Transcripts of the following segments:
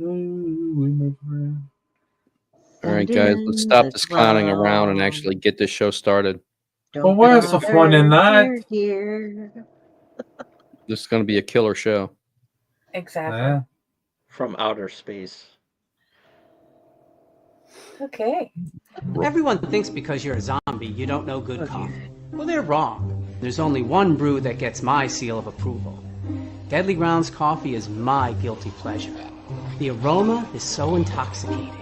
All right, guys, let's stop this clowning around and actually get this show started. Well, where's the fun in that? This is going to be a killer show. Exactly. Yeah. From outer space. Okay. Everyone thinks because you're a zombie, you don't know good coffee. Well, they're wrong. There's only one brew that gets my seal of approval. Deadly Grounds coffee is my guilty pleasure. The aroma is so intoxicating.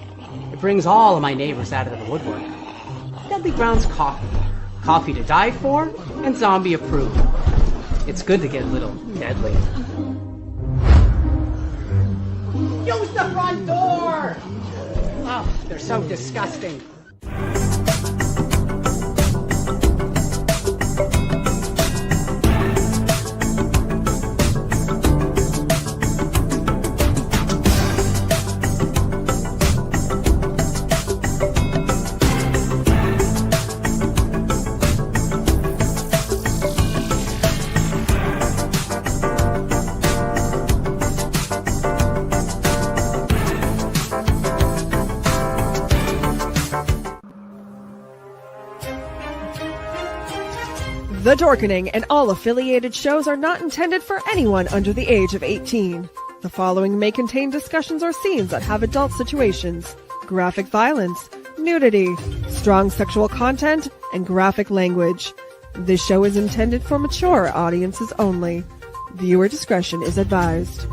It brings all of my neighbors out of the woodwork. Deadly Grounds coffee. Coffee to die for and zombie approved. It's good to get a little deadly. Use the front door! Oh, they're so disgusting. The Dorkening and all affiliated shows are not intended for anyone under the age of 18. The following may contain discussions or scenes that have adult situations, graphic violence, nudity, strong sexual content, and graphic language. This show is intended for mature audiences only. Viewer discretion is advised.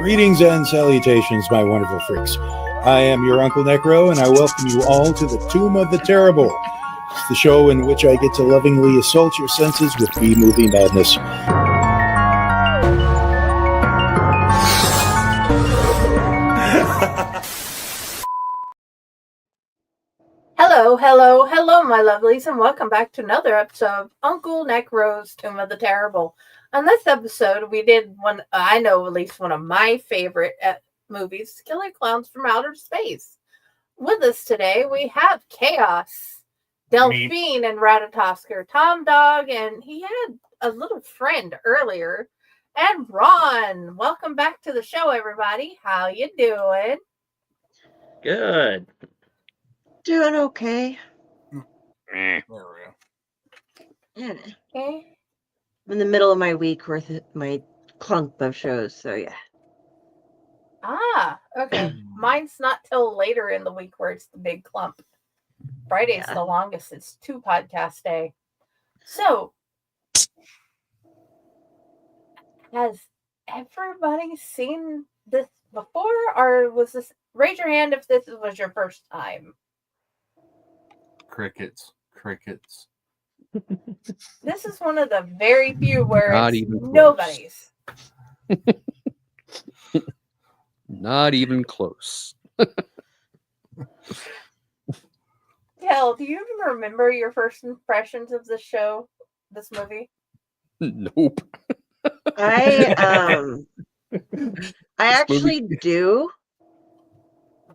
Greetings and salutations, my wonderful freaks. I am your Uncle Necro, and I welcome you all to the Tomb of the Terrible, the show in which I get to lovingly assault your senses with B-movie madness. Hello, my lovelies, and welcome back to another episode of Uncle Necro's Tomb of the Terrible. On this episode, we did one, I know at least one of my favorite movies, Killer Klowns from Outer Space. With us today, we have Chaos, Delphine, and Ratatosker, Tom Dog, and he had a little friend earlier, and Ron. Welcome back to the show, everybody. How you doing? Good. Doing okay. There we Yeah. Okay. I'm in the middle of my week worth of my clump of shows, so yeah. Ah, okay. Mine's not till later in the week where it's the big clump. Friday's the longest. It's 2 podcast day. So, has everybody seen this before, or was this? Raise your hand if this was your first time. Crickets. This is one of the very few where Not it's even close. nobody's. Not even close. Kel, do you even remember your first impressions of this show, this movie? Nope. I actually do,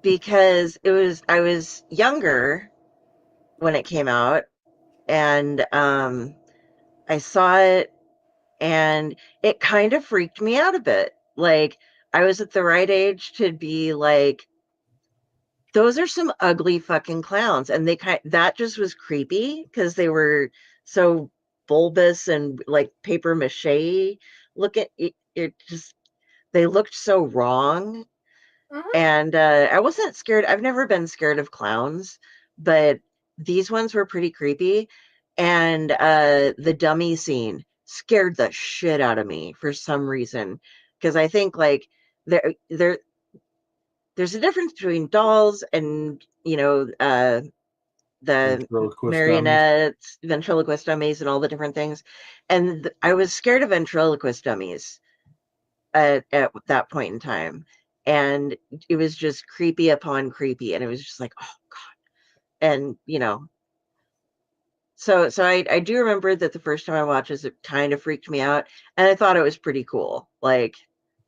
because I was younger when it came out, and I saw it, and it kind of freaked me out a bit. Like, I was at the right age to be like, those are some ugly fucking clowns, and that just was creepy because they were so bulbous and like paper mache looking. It just, they looked so wrong. And I wasn't scared. I've never been scared of clowns, but these ones were pretty creepy. And the dummy scene scared the shit out of me for some reason, because I think like there's a difference between dolls and, you know, the marionettes, ventriloquist dummies, and all the different things. And I was scared of ventriloquist dummies at that point in time. And it was just creepy upon creepy. And it was just like, oh, God. And, you know, so I do remember that the first time I watched this, it kind of freaked me out. And I thought it was pretty cool. Like,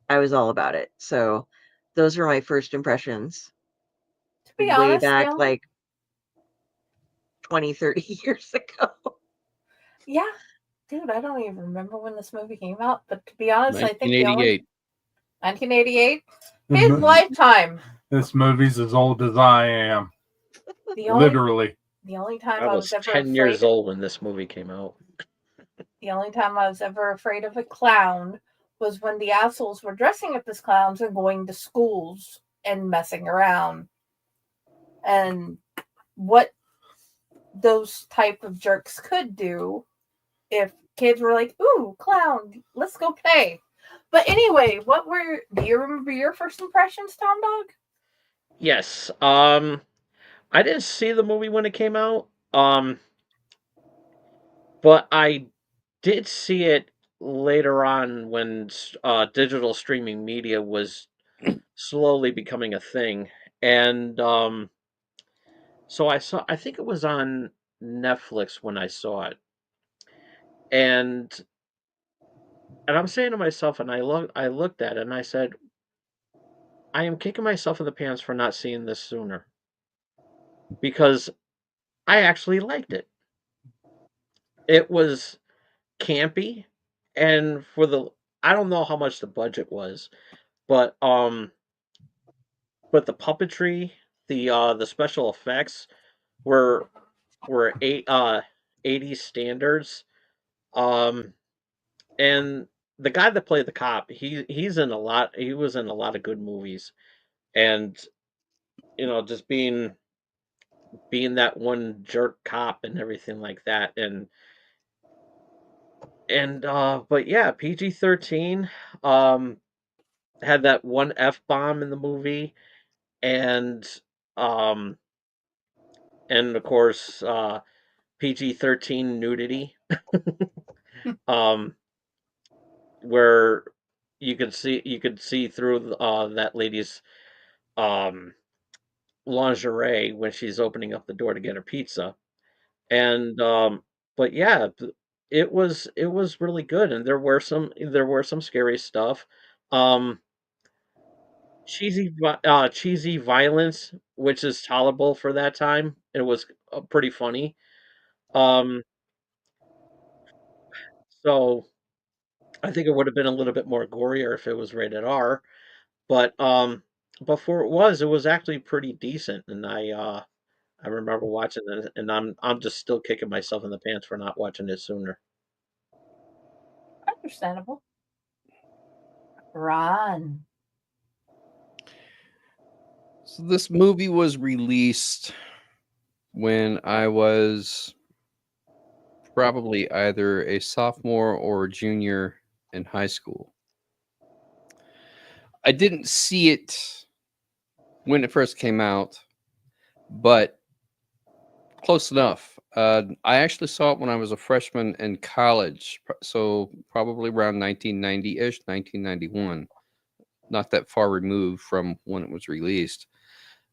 I was all about it. So those were my first impressions. To be way honest, back, Kel, like 20, 30 years ago. Yeah. Dude, I don't even remember when this movie came out, but to be honest, I think the only 1988. 1988. His lifetime. This movie's as old as I am. Literally. The only time I was ever 10 years old when this movie came out. The only time I was ever afraid of a clown was when the assholes were dressing up as clowns and going to schools and messing around. And what those type of jerks could do if kids were like, ooh, clown, let's go play. But anyway, do you remember your first impressions, Tom Dog? Yes. I didn't see the movie when it came out. But I did see it later on when digital streaming media was slowly becoming a thing. And so I think it was on Netflix when I saw it. And I'm saying to myself, and I looked at it and I said, I am kicking myself in the pants for not seeing this sooner. Because I actually liked it. It was campy, and I don't know how much the budget was, but the puppetry, the special effects were 80s standards. And the guy that played the cop, he was in a lot of good movies. And just being that one jerk cop and everything like that. But yeah, PG-13 had that one F-bomb in the movie, and um of course PG-13 nudity. um where you could see through that lady's um lingerie when she's opening up the door to get her pizza. And but yeah, it was really good, and there were some scary stuff. um cheesy violence, which is tolerable for that time. It was pretty funny. Um, so I think it would have been a little bit more gorier if it was rated R, but before it was actually pretty decent, and I remember watching it, and I'm just still kicking myself in the pants for not watching it sooner. Understandable. Ron. So this movie was released when I was probably either a sophomore or a junior in high school. I didn't see it when it first came out, but close enough. I actually saw it when I was a freshman in college, so probably around 1990-ish, 1991. Not that far removed from when it was released.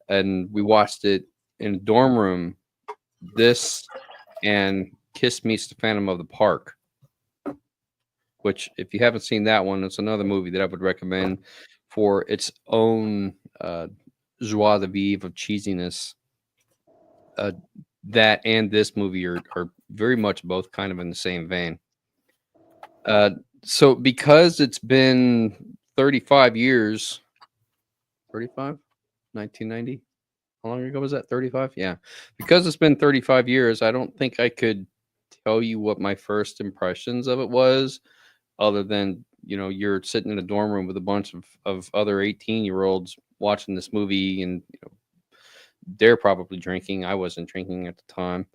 And we watched it in a dorm room. This and Kiss Meets the Phantom of the Park, which, if you haven't seen that one, it's another movie that I would recommend for its own joie de vivre of cheesiness. That and this movie are very much both kind of in the same vein. So because it's been 35 years, 35? 1990? How long ago was that? 35? Yeah. Because it's been 35 years, I don't think I could tell you what my first impressions of it was, other than, you're sitting in a dorm room with a bunch of other 18-year-olds watching this movie, and they're probably drinking. I wasn't drinking at the time.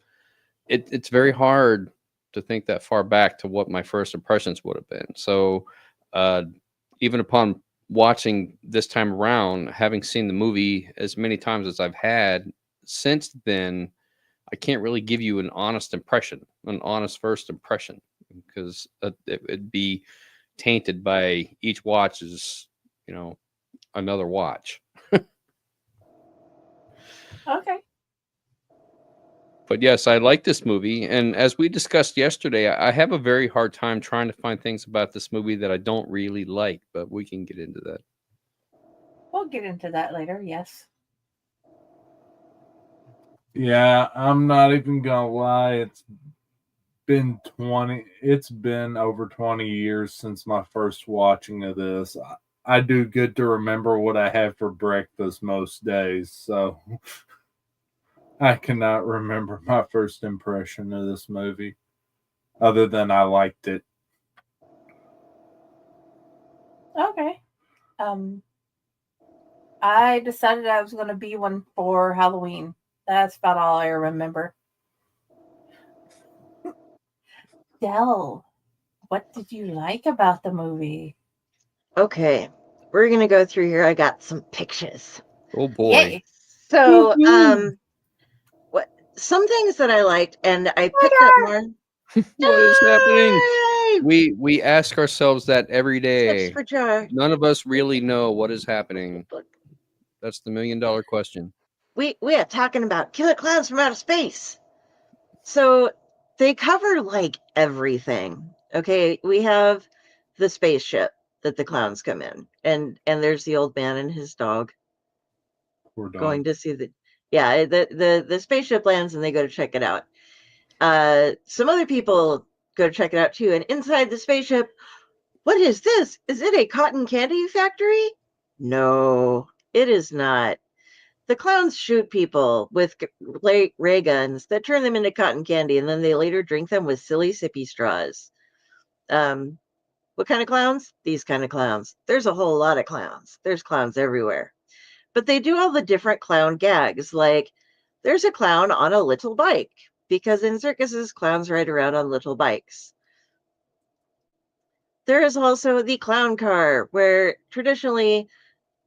It's very hard to think that far back to what my first impressions would have been. So even upon watching this time around, having seen the movie as many times as I've had since then, I can't really give you an honest first impression, because it'd be tainted by each watch as, another watch. Okay. But yes, I like this movie. And as we discussed yesterday, I have a very hard time trying to find things about this movie that I don't really like, but we can get into that. We'll get into that later, yes. Yeah, I'm not even gonna lie. It's been over 20 years since my first watching of this. I do good to remember what I have for breakfast most days, so I cannot remember my first impression of this movie, other than I liked it. Okay. I decided I was going to be one for Halloween. That's about all I remember. Del, what did you like about the movie? Okay, we're gonna go through here. I got some pictures. Oh boy. Yay. So, Woohoo. what some things that I liked, and I picked up more. What is happening? Dive! We ask ourselves that every Tips day. for Jar. None of us really know what is happening. That's the $1 million question. We are talking about Killer Klowns from Outer Space. So they cover like everything. Okay, we have the spaceship that the clowns come in, and there's the old man and his dog Poor dog. going to see the spaceship lands, and they go to check it out. Some other people go to check it out too, and inside the spaceship, what is this? Is it a cotton candy factory? No, it is not. The clowns shoot people with ray guns that turn them into cotton candy, and then they later drink them with silly sippy straws. What kind of clowns? These kind of clowns. There's a whole lot of clowns. There's clowns everywhere. But they do all the different clown gags, like there's a clown on a little bike, because in circuses, clowns ride around on little bikes. There is also the clown car, where traditionally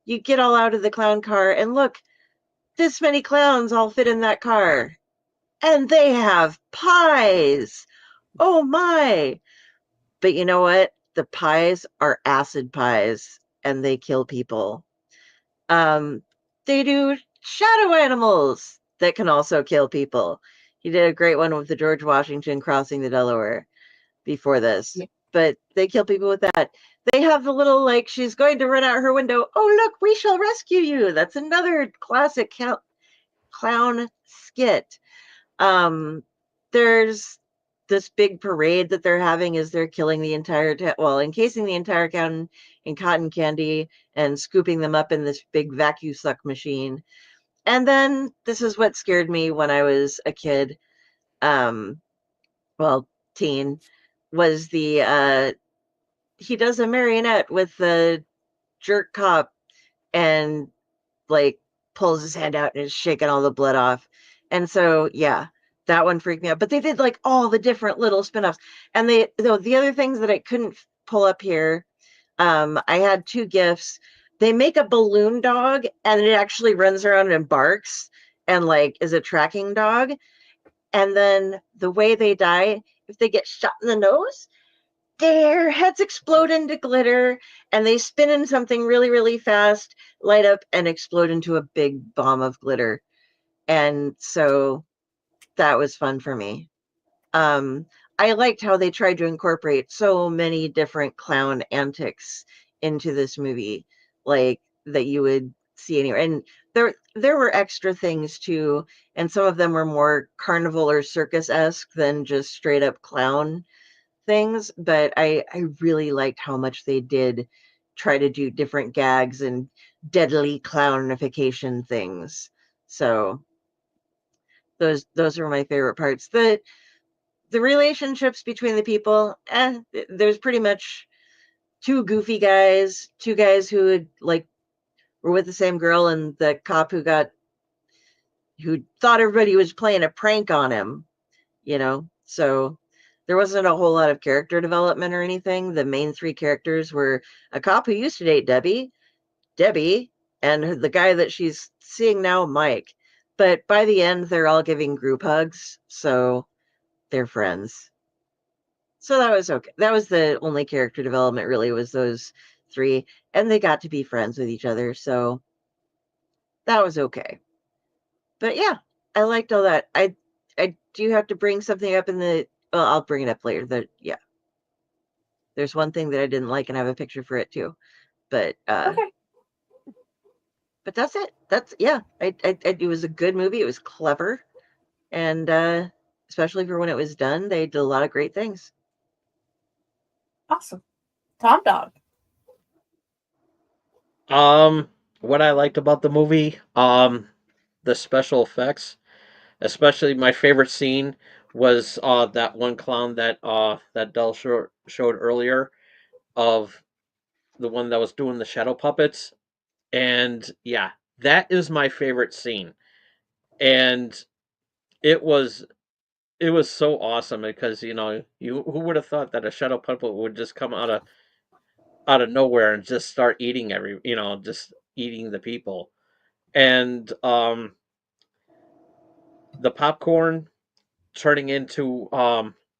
you get all out of the clown car and look, this many clowns all fit in that car. And they have pies. Oh my. But you know what? The pies are acid pies and they kill people. They do shadow animals that can also kill people. He did a great one with the George Washington crossing the Delaware before this. Yeah. But they kill people with that. They have the little, like, she's going to run out her window. Oh, look, we shall rescue you. That's another classic clown skit. There's this big parade that they're having as they're killing the entire encasing the entire town in cotton candy and scooping them up in this big vacuum suck machine. And then this is what scared me when I was a kid, teen, was the he does a marionette with the jerk cop and like pulls his hand out and is shaking all the blood off. And so, yeah, that one freaked me out. But they did like all the different little spin-offs. And the other things that I couldn't pull up here, I had 2 gifts. They make a balloon dog and it actually runs around and barks and like is a tracking dog. And then the way they die, if they get shot in the nose, their heads explode into glitter and they spin in something really, really fast, light up, and explode into a big bomb of glitter. And so that was fun for me. I liked how they tried to incorporate so many different clown antics into this movie, like that you would see anywhere. And there were extra things too, and some of them were more carnival or circus-esque than just straight up clown things, but I really liked how much they did try to do different gags and deadly clownification things. So those were my favorite parts. The relationships between the people, there's pretty much 2 goofy guys, 2 guys who would like were with the same girl, and the cop who thought everybody was playing a prank on him, so there wasn't a whole lot of character development or anything. The main 3 characters were a cop who used to date Debbie, and the guy that she's seeing now, Mike. But by the end, they're all giving group hugs, so they're friends. So that was okay. That was the only character development, really, was those 3, and they got to be friends with each other, so that was okay. But yeah, I liked all that. I do have to bring something up I'll bring it up later. There's one thing that I didn't like, and I have a picture for it too. But Okay. But that's it. It was a good movie. It was clever. and especially for when it was done, they did a lot of great things. Awesome. Tom Dog. What I liked about the movie, the special effects, especially my favorite scene was that one clown that Del showed earlier, of the one that was doing the shadow puppets. And yeah, that is my favorite scene. And it was so awesome because you who would have thought that a shadow puppet would just come out of nowhere and just start eating just eating the people. And the popcorn turning into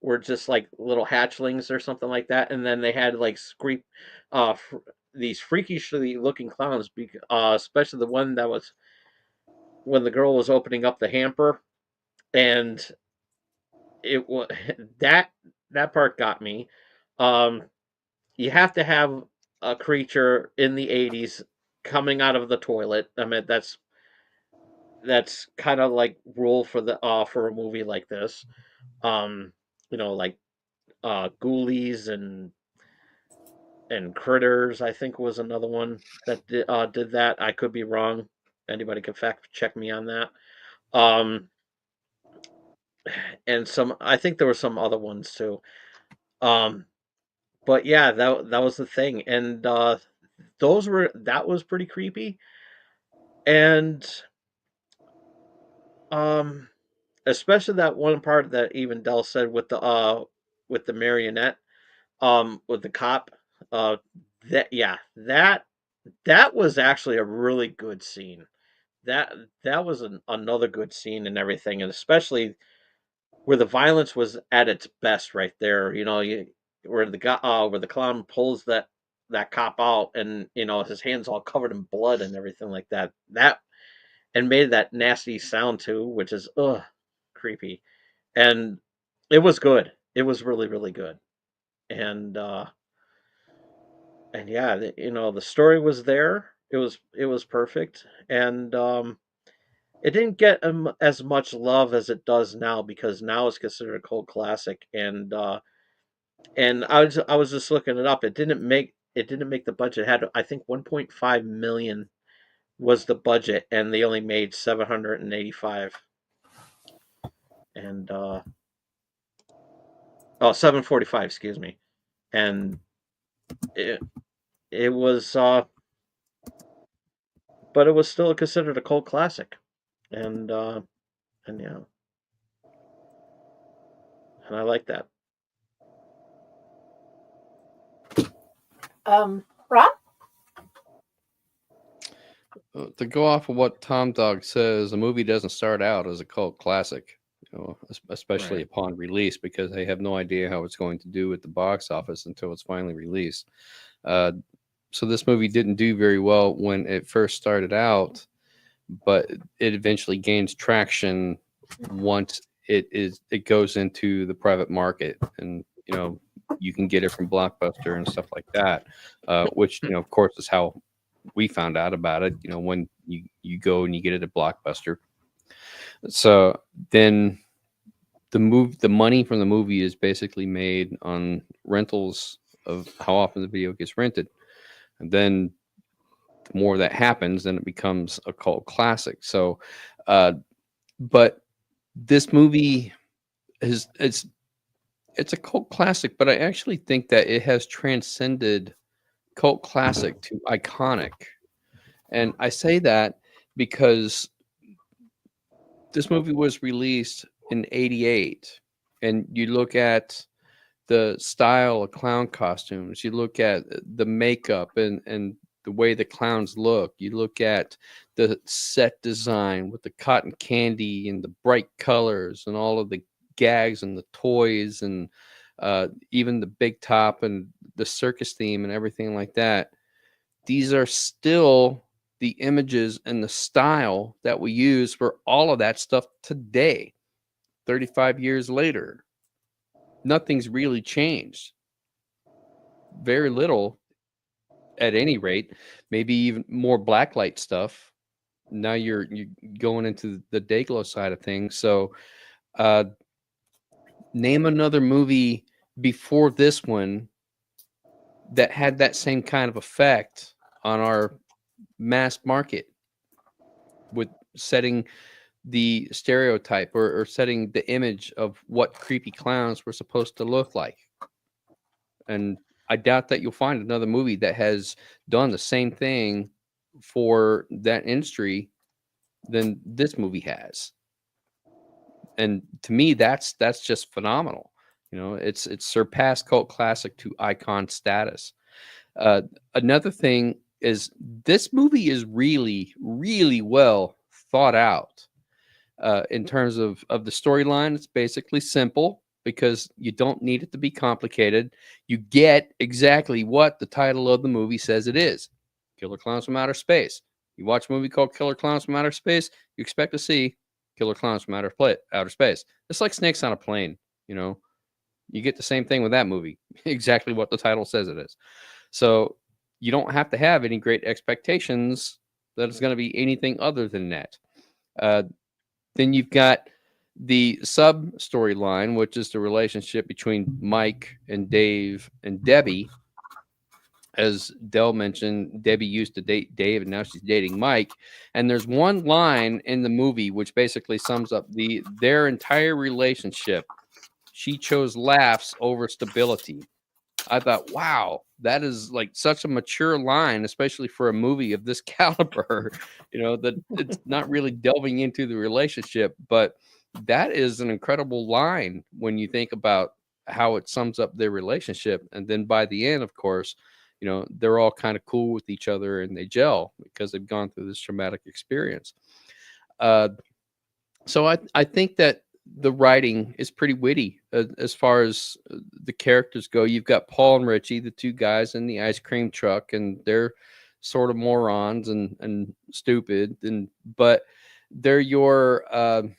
were just like little hatchlings or something like that, and then they had like these freakishly looking clowns, especially the one that was when the girl was opening up the hamper, and it was that part got me. um you have to have a creature in the 80s coming out of the toilet. I mean, that's kind of like rule for a movie like this. um like Ghoulies and Critters, I think, was another one that did that. I could be wrong. Anybody can fact check me on that. Um, and I think there were some other ones too. Um, but yeah, that was the thing, and that was pretty creepy, and um, especially that one part that even Dell said with the marionette, with the cop, uh, that was actually a really good scene. That that was another good scene and everything, and especially where the violence was at its best right there. Where where the clown pulls that cop out, and his hands all covered in blood and everything like that. And made that nasty sound too, which is creepy. And it was good. It was really, really good. And yeah, the story was there. It was perfect, and it didn't get as much love as it does now, because now it's considered a cult classic. And I was just looking it up. It didn't make the budget. It had, I think, 1.5 million was the budget, and they only made 785. And 745, excuse me. And it was but it was still considered a cult classic. And yeah, and I like that. Ron? To go off of what Tom Dog says, the movie doesn't start out as a cult classic, especially Right. upon release, because they have no idea how it's going to do at the box office until it's finally released. So this movie didn't do very well when it first started out, but it eventually gains traction once it goes into the private market, and you can get it from Blockbuster and stuff like that, which of course is how we found out about it, when you go and you get it at Blockbuster. So then the money from the movie is basically made on rentals of how often the video gets rented. And then the more that happens, then it becomes a cult classic. So, but this movie it's a cult classic, but I actually think that it has transcended cult classic to iconic. And I say that because this movie was released in 88, and you look at the style of clown costumes, you look at the makeup and the way the clowns look, you look at the set design with the cotton candy and the bright colors and all of the gags and the toys, and even the big top and the circus theme and everything like that. These are still the images and the style that we use for all of that stuff today, 35 years later. Nothing's really changed. Very little, at any rate. Maybe even more blacklight stuff. Now you're going into the Dayglow side of things. So Uh, name another movie before this one that had that same kind of effect on our mass market with setting the stereotype or setting the image of what creepy clowns were supposed to look like. And I doubt that you'll find another movie that has done the same thing for that industry than this movie has. And to me, that's just phenomenal. You know, it's surpassed cult classic to icon status. Another thing is this movie is really, really well thought out. In terms of the storyline, it's basically simple because you don't need it to be complicated. You get exactly what the title of the movie says it is. Killer Klowns from Outer Space. You watch a movie called Killer Klowns from Outer Space, you expect to see Killer Klowns from Outer Space. It's like Snakes on a Plane, you know. You get the same thing with that movie. Exactly what the title says it is. So you don't have to have any great expectations that it's going to be anything other than that. Then you've got the sub storyline, which is the relationship between Mike and Dave and Debbie. As Del mentioned, Debbie used to date Dave, and now she's dating Mike. And there's one line in the movie which basically sums up their entire relationship. She chose laughs over stability. I thought, wow, that is like such a mature line, especially for a movie of this caliber, you know, that it's not really delving into the relationship, but that is an incredible line when you think about how it sums up their relationship. And then by the end, of course, you know, they're all kind of cool with each other and they gel because they've gone through this traumatic experience. So I think that the writing is pretty witty as far as the characters go. You've got Paul and Richie, the two guys in the ice cream truck, and they're sort of morons and stupid, but they're your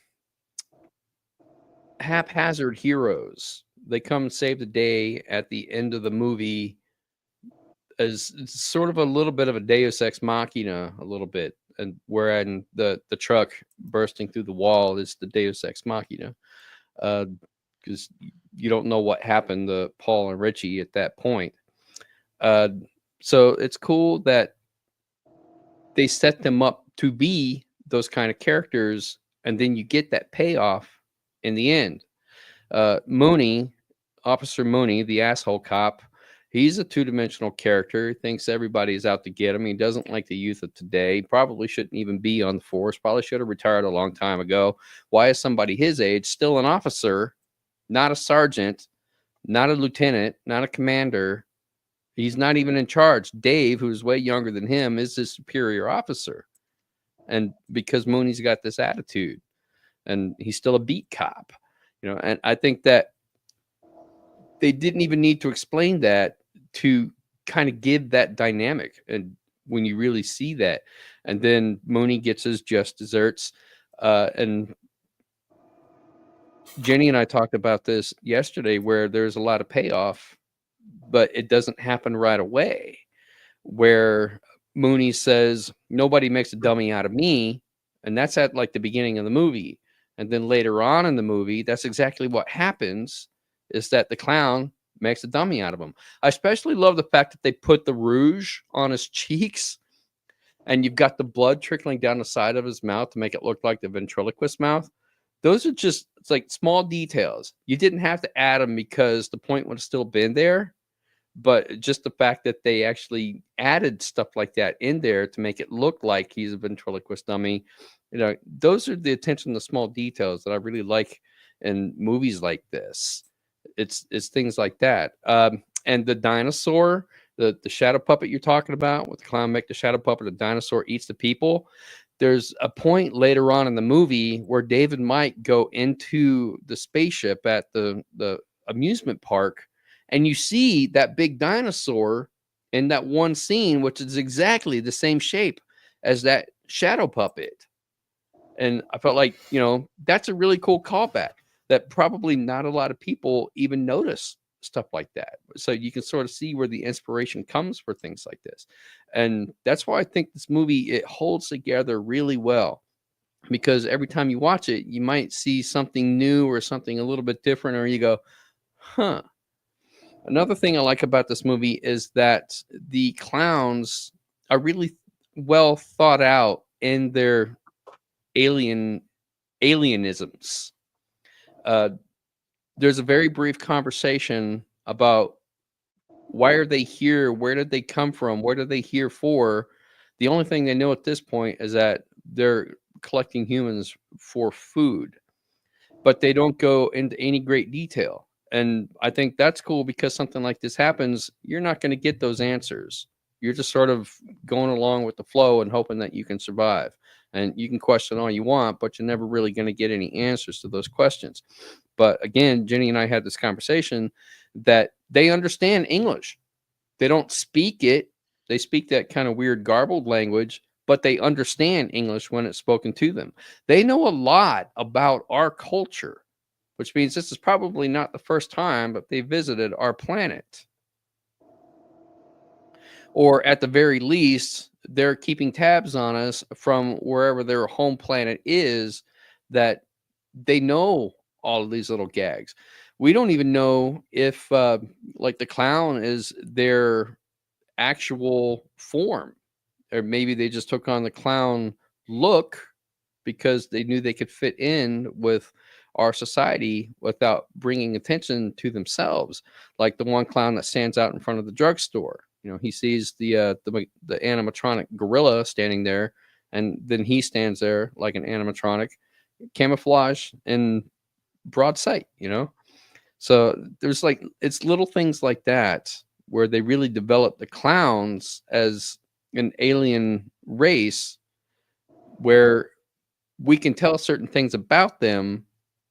haphazard heroes. They come save the day at the end of the movie as sort of a little bit of a Deus Ex Machina, a little bit. And wherein the truck bursting through the wall is the Deus Ex Machina, because you don't know what happened to Paul and Richie at that point. So it's cool that they set them up to be those kind of characters, and then you get that payoff in the end. Officer Mooney, the asshole cop, he's a two-dimensional character. He thinks everybody's out to get him. He doesn't like the youth of today. He probably shouldn't even be on the force. Probably should have retired a long time ago. Why is somebody his age still an officer, not a sergeant, not a lieutenant, not a commander? He's not even in charge. Dave, who's way younger than him, is his superior officer. And because Mooney's got this attitude, and he's still a beat cop, you know, and I think that they didn't even need to explain that to kind of give that dynamic. And when you really see that, and then Mooney gets his just desserts. And Jenny and I talked about this yesterday, where there's a lot of payoff, but it doesn't happen right away. Where Mooney says, nobody makes a dummy out of me. And that's at like the beginning of the movie. And then later on in the movie, that's exactly what happens, is that the clown makes a dummy out of him. I especially love the fact that they put the rouge on his cheeks, and you've got the blood trickling down the side of his mouth to make it look like the ventriloquist mouth. Those are just, it's like small details. You didn't have to add them because the point would have still been there, but just the fact that they actually added stuff like that in there to make it look like he's a ventriloquist dummy, you know, those are the attention to small details that I really like in movies like this. It's things like that. And the dinosaur, the shadow puppet you're talking about, with the clown make the shadow puppet, the dinosaur eats the people. There's a point later on in the movie where Dave and Mike go into the spaceship at the amusement park, and you see that big dinosaur in that one scene, which is exactly the same shape as that shadow puppet. And I felt like, you know, that's a really cool callback that probably not a lot of people even notice stuff like that. So you can sort of see where the inspiration comes for things like this. And that's why I think this movie, it holds together really well. because every time you watch it, you might see something new or something a little bit different, or you go, huh. Another thing I like about this movie is that the clowns are really well thought out in their alienisms. There's a very brief conversation about why are they here? Where did they come from? What are they here for? The only thing they know at this point is that they're collecting humans for food, but they don't go into any great detail. And I think that's cool because something like this happens, you're not going to get those answers. You're just sort of going along with the flow and hoping that you can survive. And you can question all you want, but you're never really going to get any answers to those questions. But again, Jenny and I had this conversation that they understand English. They don't speak it. They speak that kind of weird garbled language, but they understand English when it's spoken to them. They know a lot about our culture, which means this is probably not the first time that they visited our planet. Or at the very least, they're keeping tabs on us from wherever their home planet is, that they know all of these little gags. We don't even know if like the clown is their actual form, or maybe they just took on the clown look because they knew they could fit in with our society without bringing attention to themselves. Like the one clown that stands out in front of the drugstore. You know, he sees the animatronic gorilla standing there, and then he stands there like an animatronic, camouflage in broad sight, you know? So there's like, it's little things like that where they really develop the clowns as an alien race where we can tell certain things about them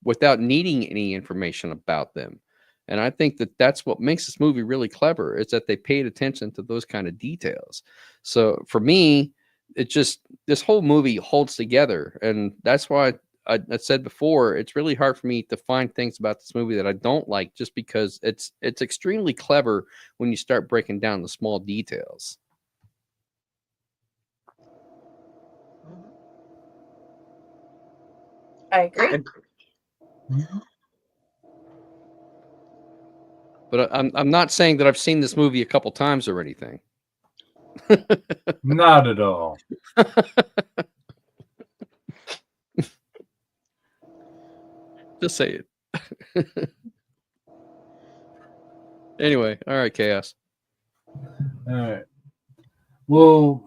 without needing any information about them. And I think that that's what makes this movie really clever, is that they paid attention to those kind of details. So for me, it just, this whole movie holds together. And that's why I said before, it's really hard for me to find things about this movie that I don't like, just because it's extremely clever when you start breaking down the small details. I agree. But I'm not saying that I've seen this movie a couple times or anything. Not at all. Just say it. Anyway, all right, Chaos. All right. Well,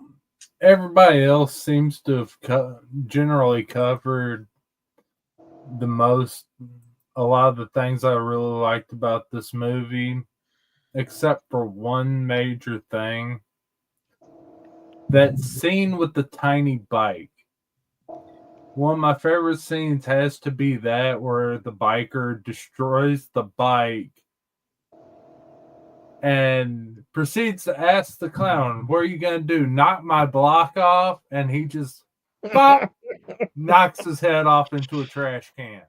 everybody else seems to have generally covered a lot of the things I really liked about this movie, except for one major thing. That scene with the tiny bike. One of my favorite scenes has to be that where the biker destroys the bike and proceeds to ask the clown, "What are you going to do? Knock my block off?" And he just pop, knocks his head off into a trash can.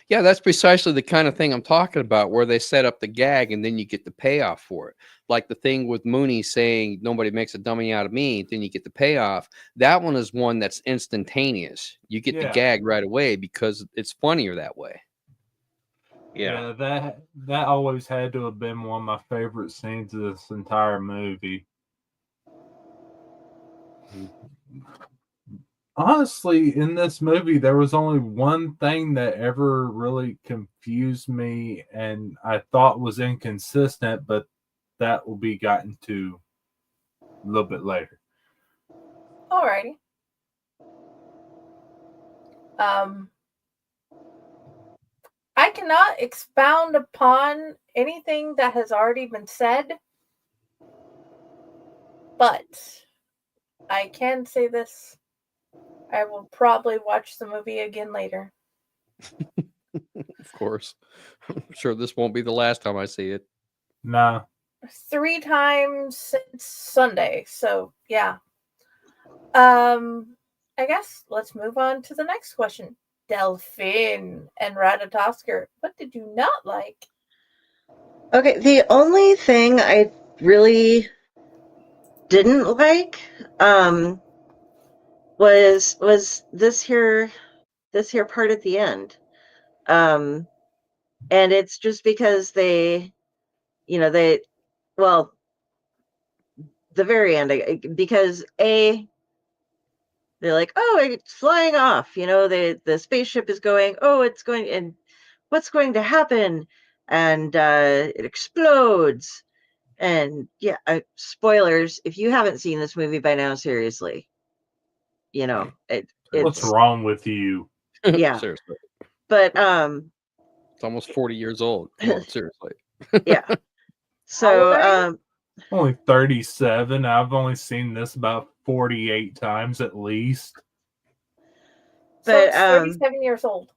Yeah, that's precisely the kind of thing I'm talking about, where they set up the gag and then you get the payoff for it. Like the thing with Mooney saying, "Nobody makes a dummy out of me," then you get the payoff. That one is one that's instantaneous. You get the gag right away because it's funnier that way. Yeah, that always had to have been one of my favorite scenes of this entire movie. Honestly, in this movie, there was only one thing that ever really confused me and I thought was inconsistent, but that will be gotten to a little bit later. Alrighty. I cannot expound upon anything that has already been said, but I can say this. I will probably watch the movie again later. Of course. I'm sure this won't be the last time I see it. Nah. 3 times since Sunday. So, yeah. I guess let's move on to the next question. Delphine and Ratatosker, what did you not like? Okay, the only thing I really didn't like was this here part at the end. And it's just because they well, the very end, because they're like, oh, it's flying off, the spaceship is going, oh, it's going, and what's going to happen? And it explodes. And yeah, spoilers, if you haven't seen this movie by now, seriously, What's it's wrong with you? Yeah. Seriously. But It's almost 40 years old. Come on, seriously. yeah. How old So are you? Only 37. I've only seen this about 48 times at least. So but it's 37 years old.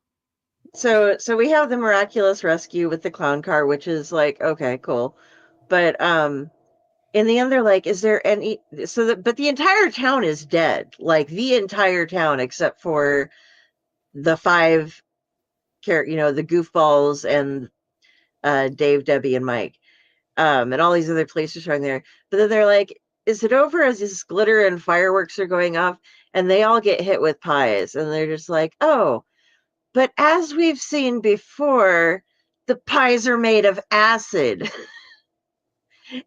so we have the miraculous rescue with the clown car, which is like, okay, cool. But in the end, they're like, is there any, but the entire town is dead, like the entire town except for the five the goofballs and Dave, Debbie, and Mike, and all these other places are in there. But then they're like, is it over as this glitter and fireworks are going off? And they all get hit with pies, and they're just like, oh, but as we've seen before, the pies are made of acid.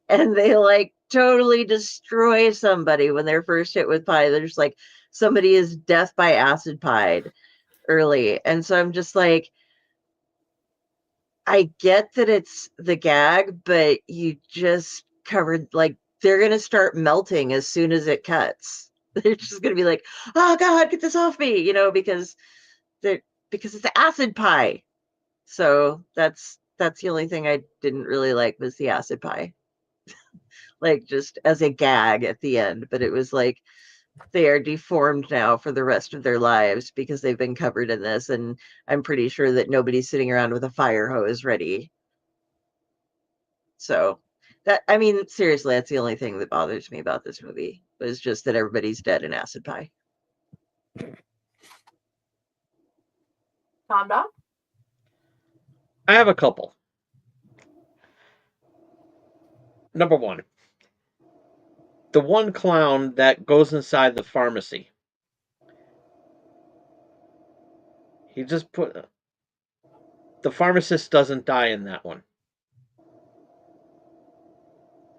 And they like totally destroy somebody when they're first hit with pie. They're just like, somebody is death by acid pied early. And so I'm just like, I get that it's the gag, but you just covered, like, they're going to start melting as soon as it cuts. They're just going to be like, oh God, get this off me, because it's acid pie. So that's the only thing I didn't really like was the acid pie. Like, just as a gag at the end, but it was like, they are deformed now for the rest of their lives because they've been covered in this, and I'm pretty sure that nobody's sitting around with a fire hose ready. So seriously, that's the only thing that bothers me about this movie, was just that everybody's dead in acid pie. Tom Dog? I have a couple. Number one, the one clown that goes inside the pharmacy. He just put the pharmacist doesn't die in that one.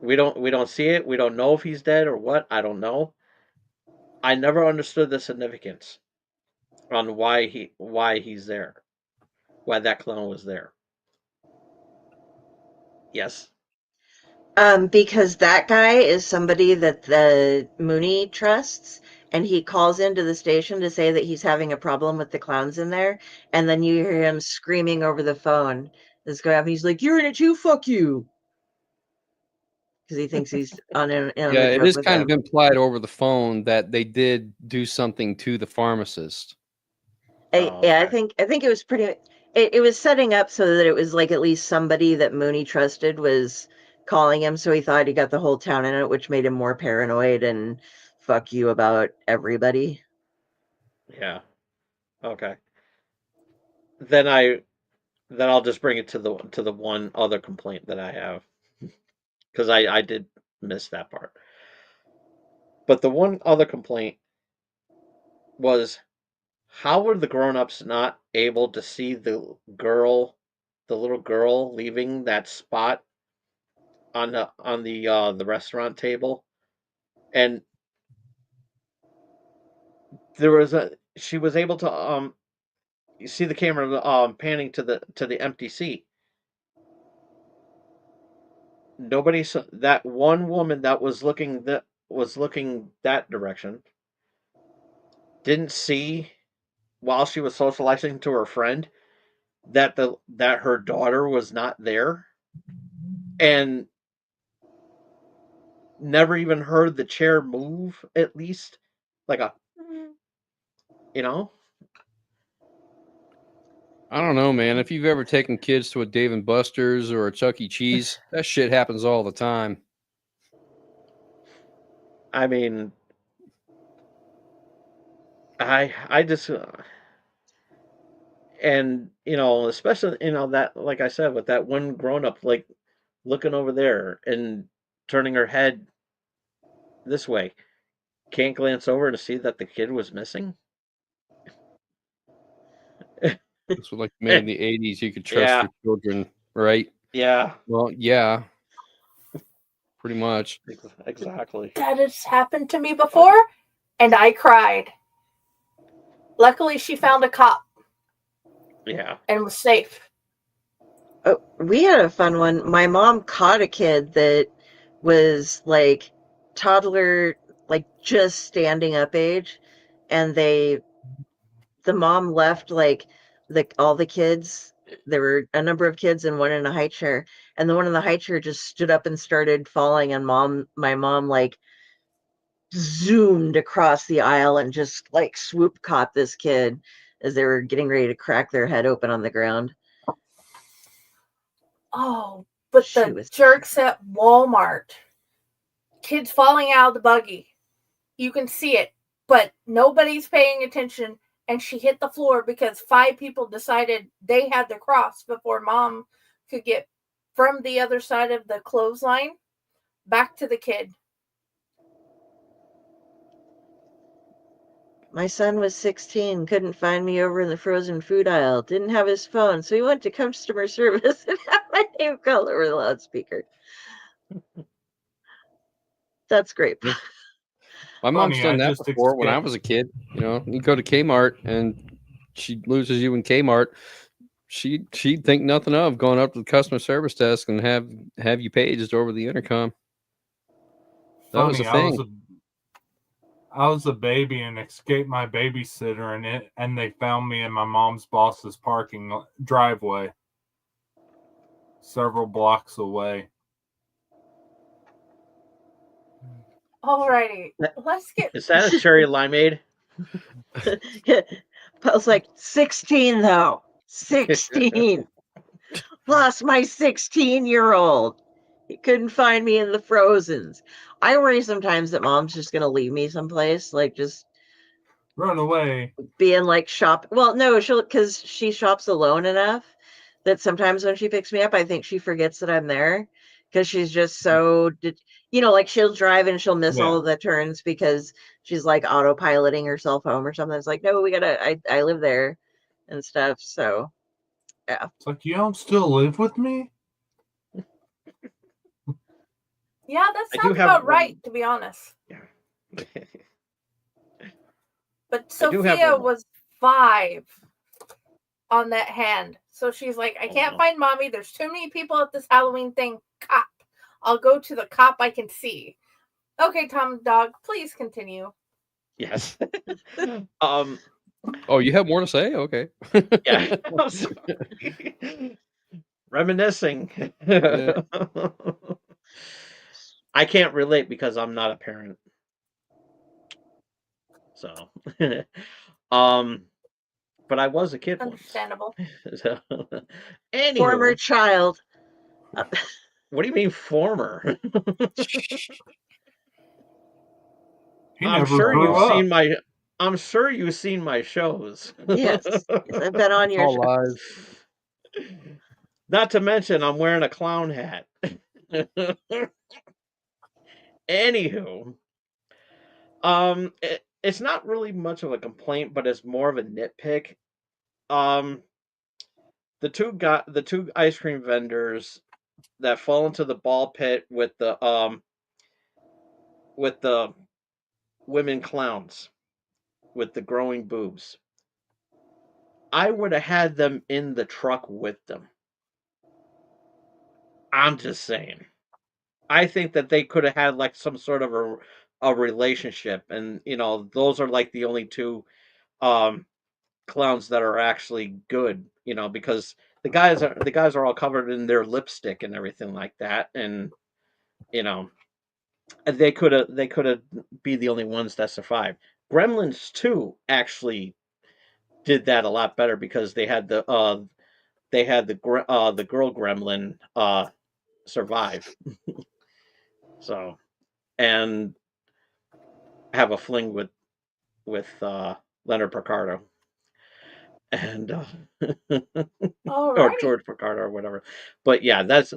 We don't see it. We don't know if he's dead or what. I don't know. I never understood the significance on why he's there. Why that clown was there. Yes. Because that guy is somebody that the Mooney trusts, and he calls into the station to say that he's having a problem with the clowns in there, and then you hear him screaming over the phone. This guy, he's like, "You're in it too, fuck you," because he thinks he's on the It drug is with kind him. of implied over the phone that they did do something to the pharmacist. Yeah, I think it was pretty. It was setting up so that it was like at least somebody that Mooney trusted was calling him, so he thought he got the whole town in it, which made him more paranoid and fuck you about everybody. Yeah. Okay. Then I'll just bring it to the one other complaint that I have, because I did miss that part. But the one other complaint was, how were the grown-ups not able to see the little girl leaving that spot on the restaurant table? And she was able to you see the camera panning to the empty seat. Nobody saw that one woman that was looking that direction didn't see, while she was socializing to her friend, that her daughter was not there, and never even heard the chair move, at least like a you know I don't know, man. If you've ever taken kids to a Dave and Buster's or a Chuck E. Cheese, that shit happens all the time. I mean, I just and especially that, like I said, with that one grown up, like, looking over there and turning her head this way, can't glance over to see that the kid was missing. This was like made in the 80s. You could trust Yeah. your children, right? Yeah, Well, yeah, pretty much. exactly. That has happened to me before, and I cried. Luckily, she found a cop Yeah. and was safe. Oh, we had a fun one. My mom caught a kid that was like toddler, like just standing up age, and the mom left like all the kids. There were a number of kids and one in a high chair, and the one in the high chair just stood up and started falling, and my mom like zoomed across the aisle and just like swoop caught this kid as they were getting ready to crack their head open on the ground. Oh, but She the was- jerks at Walmart. Kids falling out of the buggy. You can see it, but nobody's paying attention, and she hit the floor because 5 people decided they had to cross before mom could get from the other side of the clothesline back to the kid. My son was 16, couldn't find me over in the frozen food aisle, didn't have his phone, so he went to customer service and had my name called over the loudspeaker. That's great. Yeah. My mom's Funny, done I that just before when I escaped- was a kid. You know, you go to Kmart and she loses you in Kmart. She'd think nothing of going up to the customer service desk and have you paged over the intercom. That was a Funny, thing. I was a baby and escaped my babysitter, and they found me in my mom's boss's parking driveway, several blocks away. Alrighty, let's get. Is that a cherry limeade? I was like, 16 though. 16. Lost my 16-year-old. He couldn't find me in the Frozens. I worry sometimes that mom's just going to leave me someplace, like just Run away. being like shop. Well, no, because she shops alone enough that sometimes when she picks me up, I think she forgets that I'm there because she's just so, like she'll drive and she'll miss all Yeah. of the turns because she's like autopiloting herself home or something. It's like, no, I live there and stuff. So, yeah. It's like, you don't still live with me? Yeah, that I do sounds have about one- right, to be honest. Yeah. But I do have Sophia one more. was 5 on that hand. So she's like, I can't Oh. find mommy. There's too many people at this Halloween thing. Cop. I'll go to the cop I can see. Okay, Tom Dog, please continue. Yes. Oh, you have more to say? Okay. Yeah. I'm sorry. Reminiscing. Yeah. I can't relate because I'm not a parent. So, but I was a kid once. Understandable. So, anywho, Former child. what do you mean former? He I'm never sure grew you've up. seen my. I'm sure you've seen my shows. Yes. Yes, I've been on It's your all show. lies. Not to mention, I'm wearing a clown hat. Anywho, it's not really much of a complaint, but it's more of a nitpick. The two ice cream vendors that fall into the ball pit with the women clowns with the growing boobs. I would have had them in the truck with them. I'm just saying. I think that they could have had like some sort of a relationship, and those are like the only two clowns that are actually good. Because the guys are all covered in their lipstick and everything like that, and they could have be the only ones that survived. Gremlins 2 actually did that a lot better because they had the girl gremlin survive. So, and have a fling with Leonard Picardo and All or right. George Picardo or whatever. But yeah, that's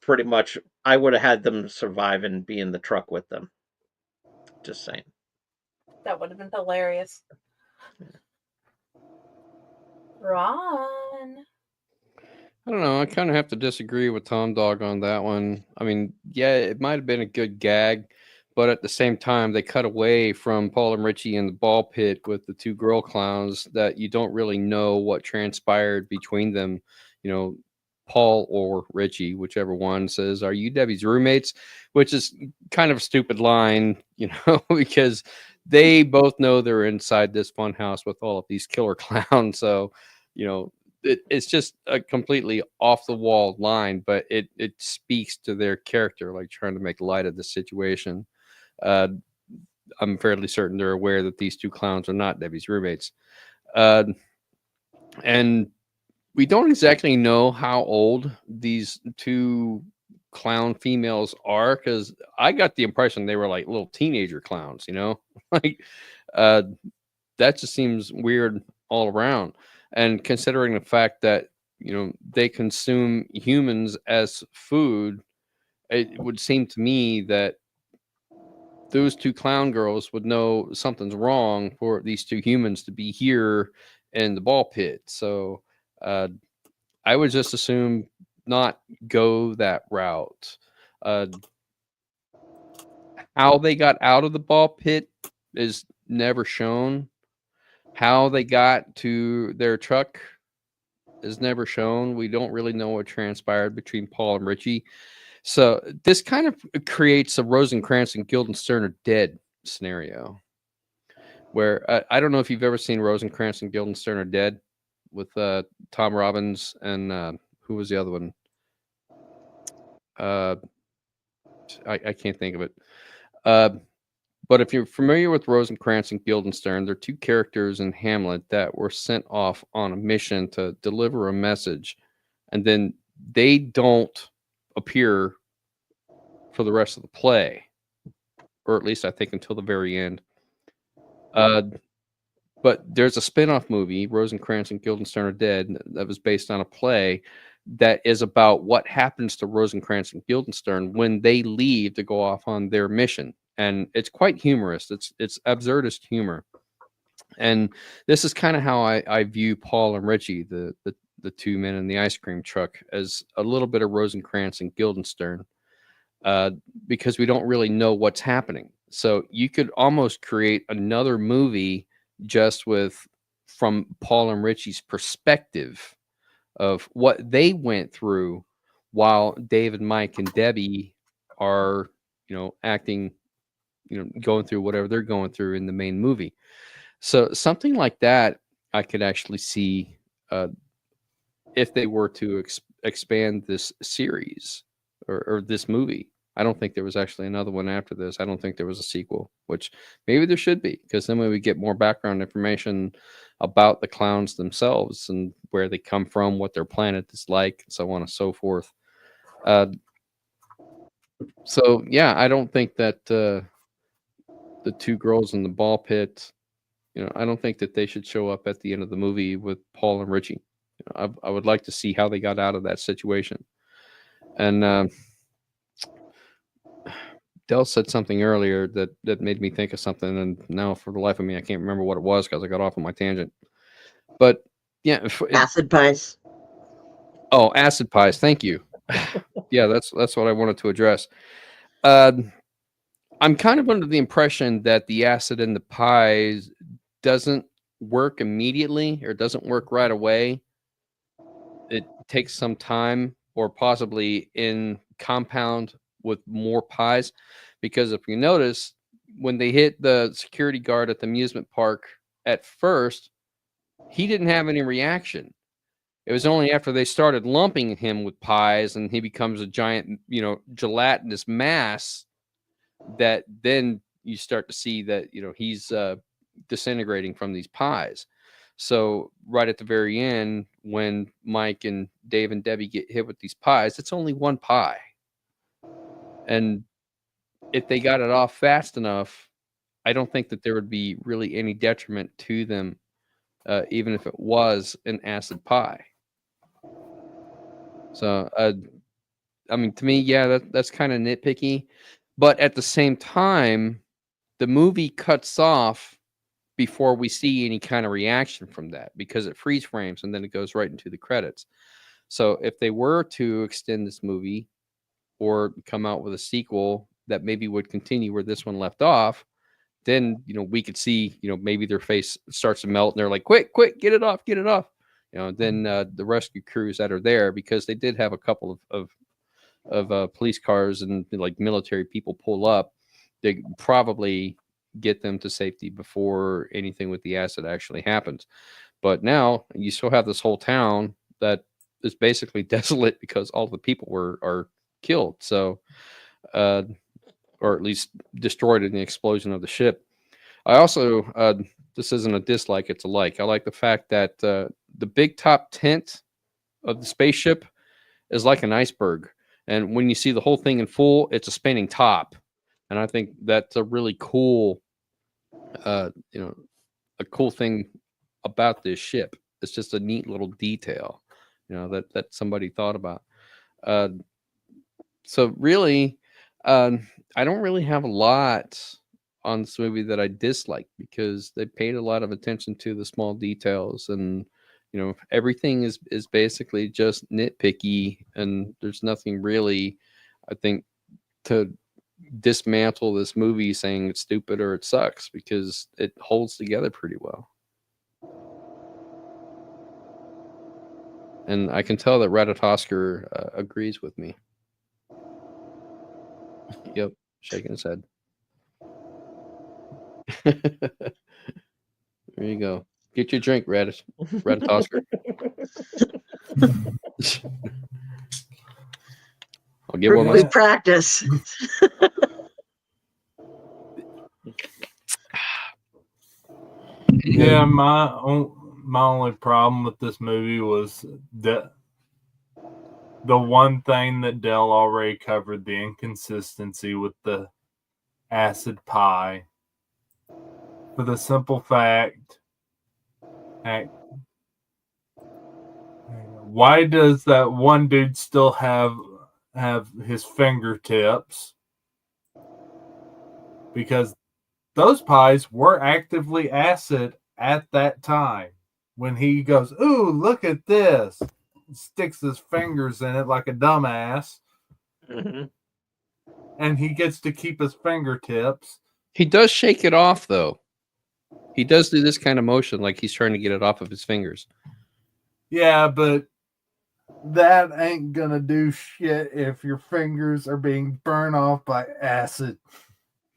pretty much. I would have had them survive and be in the truck with them. Just saying. That would have been hilarious. Ron. I don't know. I kind of have to disagree with Tom Dog on that one. I mean, yeah, it might have been a good gag, but at the same time, they cut away from Paul and Richie in the ball pit with the two girl clowns that you don't really know what transpired between them. You know, Paul or Richie, whichever one, says, "Are you Debbie's roommates?" Which is kind of a stupid line, you know, because they both know they're inside this fun house with all of these killer clowns. So, you know, it's just a completely off the wall line, but it speaks to their character, like trying to make light of the situation. I'm fairly certain they're aware that these two clowns are not Debbie's roommates. And we don't exactly know how old these two clown females are, because I got the impression they were like little teenager clowns, you know, like that just seems weird all around. And considering the fact that, you know, they consume humans as food, it would seem to me that those two clown girls would know something's wrong for these two humans to be here in the ball pit. So I would just assume not go that route. How they got out of the ball pit is never shown. How they got to their truck is never shown. We don't really know what transpired between Paul and Richie. So this kind of creates a Rosencrantz and Guildenstern are dead scenario, where I don't know if you've ever seen Rosencrantz and Guildenstern are dead with Tom Robbins and who was the other one? I can't think of it. But if you're familiar with Rosencrantz and Guildenstern, they're two characters in Hamlet that were sent off on a mission to deliver a message, and then they don't appear for the rest of the play, or at least I think until the very end. But there's a spin-off movie, Rosencrantz and Guildenstern are Dead, that was based on a play that is about what happens to Rosencrantz and Guildenstern when they leave to go off on their mission. And it's quite humorous. It's absurdist humor. And this is kind of how I view Paul and Richie, the two men in the ice cream truck, as a little bit of Rosencrantz and Guildenstern, because we don't really know what's happening. So you could almost create another movie just from Paul and Richie's perspective of what they went through while David, Mike, and Debbie are, you know, acting, you know, going through whatever they're going through in the main movie. So something like that, I could actually see if they were to expand this series or this movie. I don't think there was actually another one after this. I don't think there was a sequel, which maybe there should be, because then we would get more background information about the clowns themselves and where they come from, what their planet is like, and so on and so forth. So yeah, I don't think that the two girls in the ball pit, you know, I don't think that they should show up at the end of the movie with Paul and Richie. You know, I would like to see how they got out of that situation. And Del said something earlier that made me think of something, and now for the life of me, I can't remember what it was because I got off on my tangent. But yeah, Acid pies. Oh, acid pies. Thank you. Yeah, that's what I wanted to address. I'm kind of under the impression that the acid in the pies doesn't work immediately, or doesn't work right away. It takes some time, or possibly in compound with more pies, because if you notice, when they hit the security guard at the amusement park, at first he didn't have any reaction. It was only after they started lumping him with pies and he becomes a giant, you know, gelatinous mass, that then you start to see that, you know, he's disintegrating from these pies. So right at the very end, when Mike and Dave and Debbie get hit with these pies, it's only one pie. And if they got it off fast enough, I don't think that there would be really any detriment to them, even if it was an acid pie. So, I mean, to me, yeah, that's kind of nitpicky. But at the same time, the movie cuts off before we see any kind of reaction from that, because it freeze frames and then it goes right into the credits. So if they were to extend this movie or come out with a sequel that maybe would continue where this one left off, then we could see maybe their face starts to melt and they're like, quick, get it off, then the rescue crews that are there, because they did have a couple of police cars and like military people pull up, they probably get them to safety before anything with the acid actually happens. But now you still have this whole town that is basically desolate because all the people are killed. So or at least destroyed in the explosion of the ship. I also this isn't a dislike, it's a like. I like the fact that the big top tent of the spaceship is like an iceberg, and when you see the whole thing in full, it's a spinning top. And I think that's a really cool a cool thing about this ship. It's just a neat little detail that somebody thought about. So really I don't really have a lot on this movie that I dislike, because they paid a lot of attention to the small details, and everything is basically just nitpicky, and there's nothing really, I think, to dismantle this movie saying it's stupid or it sucks, because it holds together pretty well. And I can tell that Ratatosker agrees with me. Yep, shaking his head. There you go. Get your drink, Ratatosker. I'll get one We myself. practice. Yeah, my only problem with this movie was that the one thing that Dell already covered, the inconsistency with the acid pie. For the simple fact, why does that one dude still have his fingertips? Because those pies were actively acid at that time. When he goes, ooh, look at this, sticks his fingers in it like a dumbass, and he gets to keep his fingertips. He does shake it off, though. He does do this kind of motion like he's trying to get it off of his fingers. Yeah, but that ain't gonna do shit if your fingers are being burned off by acid.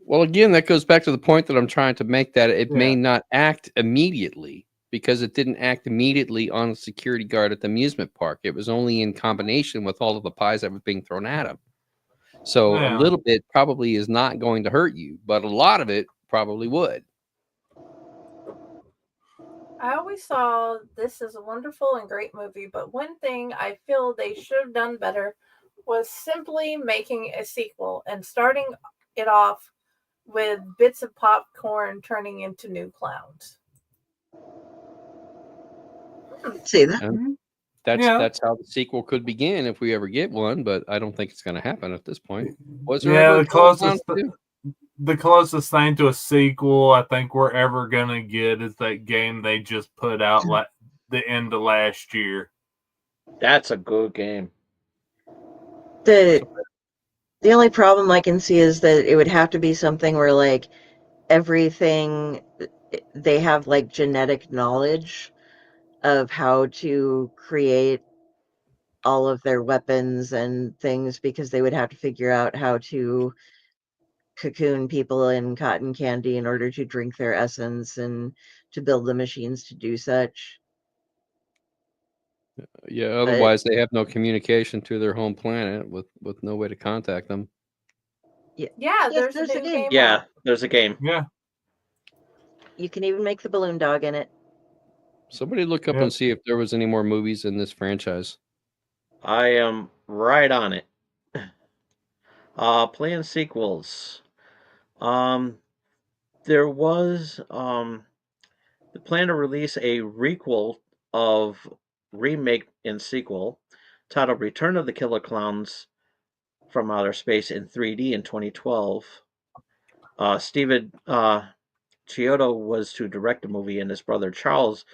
Well, again, that goes back to the point that I'm trying to make, that it may not act immediately, because it didn't act immediately on the security guard at the amusement park. It was only in combination with all of the pies that were being thrown at him. So a little bit probably is not going to hurt you, but a lot of it probably would. I always saw this as a wonderful and great movie, but one thing I feel they should have done better was simply making a sequel and starting it off with bits of popcorn turning into new clowns. See that? That's how the sequel could begin if we ever get one, but I don't think it's going to happen at this point. Was there ever the closest thing to a sequel I think we're ever gonna get is that game they just put out the end of last year. That's a good game. The only problem I can see is that it would have to be something where like everything, they have like genetic knowledge of how to create all of their weapons and things, because they would have to figure out how to cocoon people in cotton candy in order to drink their essence and to build the machines to do such. Yeah, otherwise they have no communication to their home planet with no way to contact them. Yeah, there's a game. Yeah, there's a game. Yeah. You can even make the balloon dog in it. Somebody look up and see if there was any more movies in this franchise. I am right on it. Playing sequels. There was the plan to release a requel of remake and sequel titled Return of the Killer Klowns from Outer Space in 3D in 2012. Steven Chiodo was to direct the movie, and his brother Charles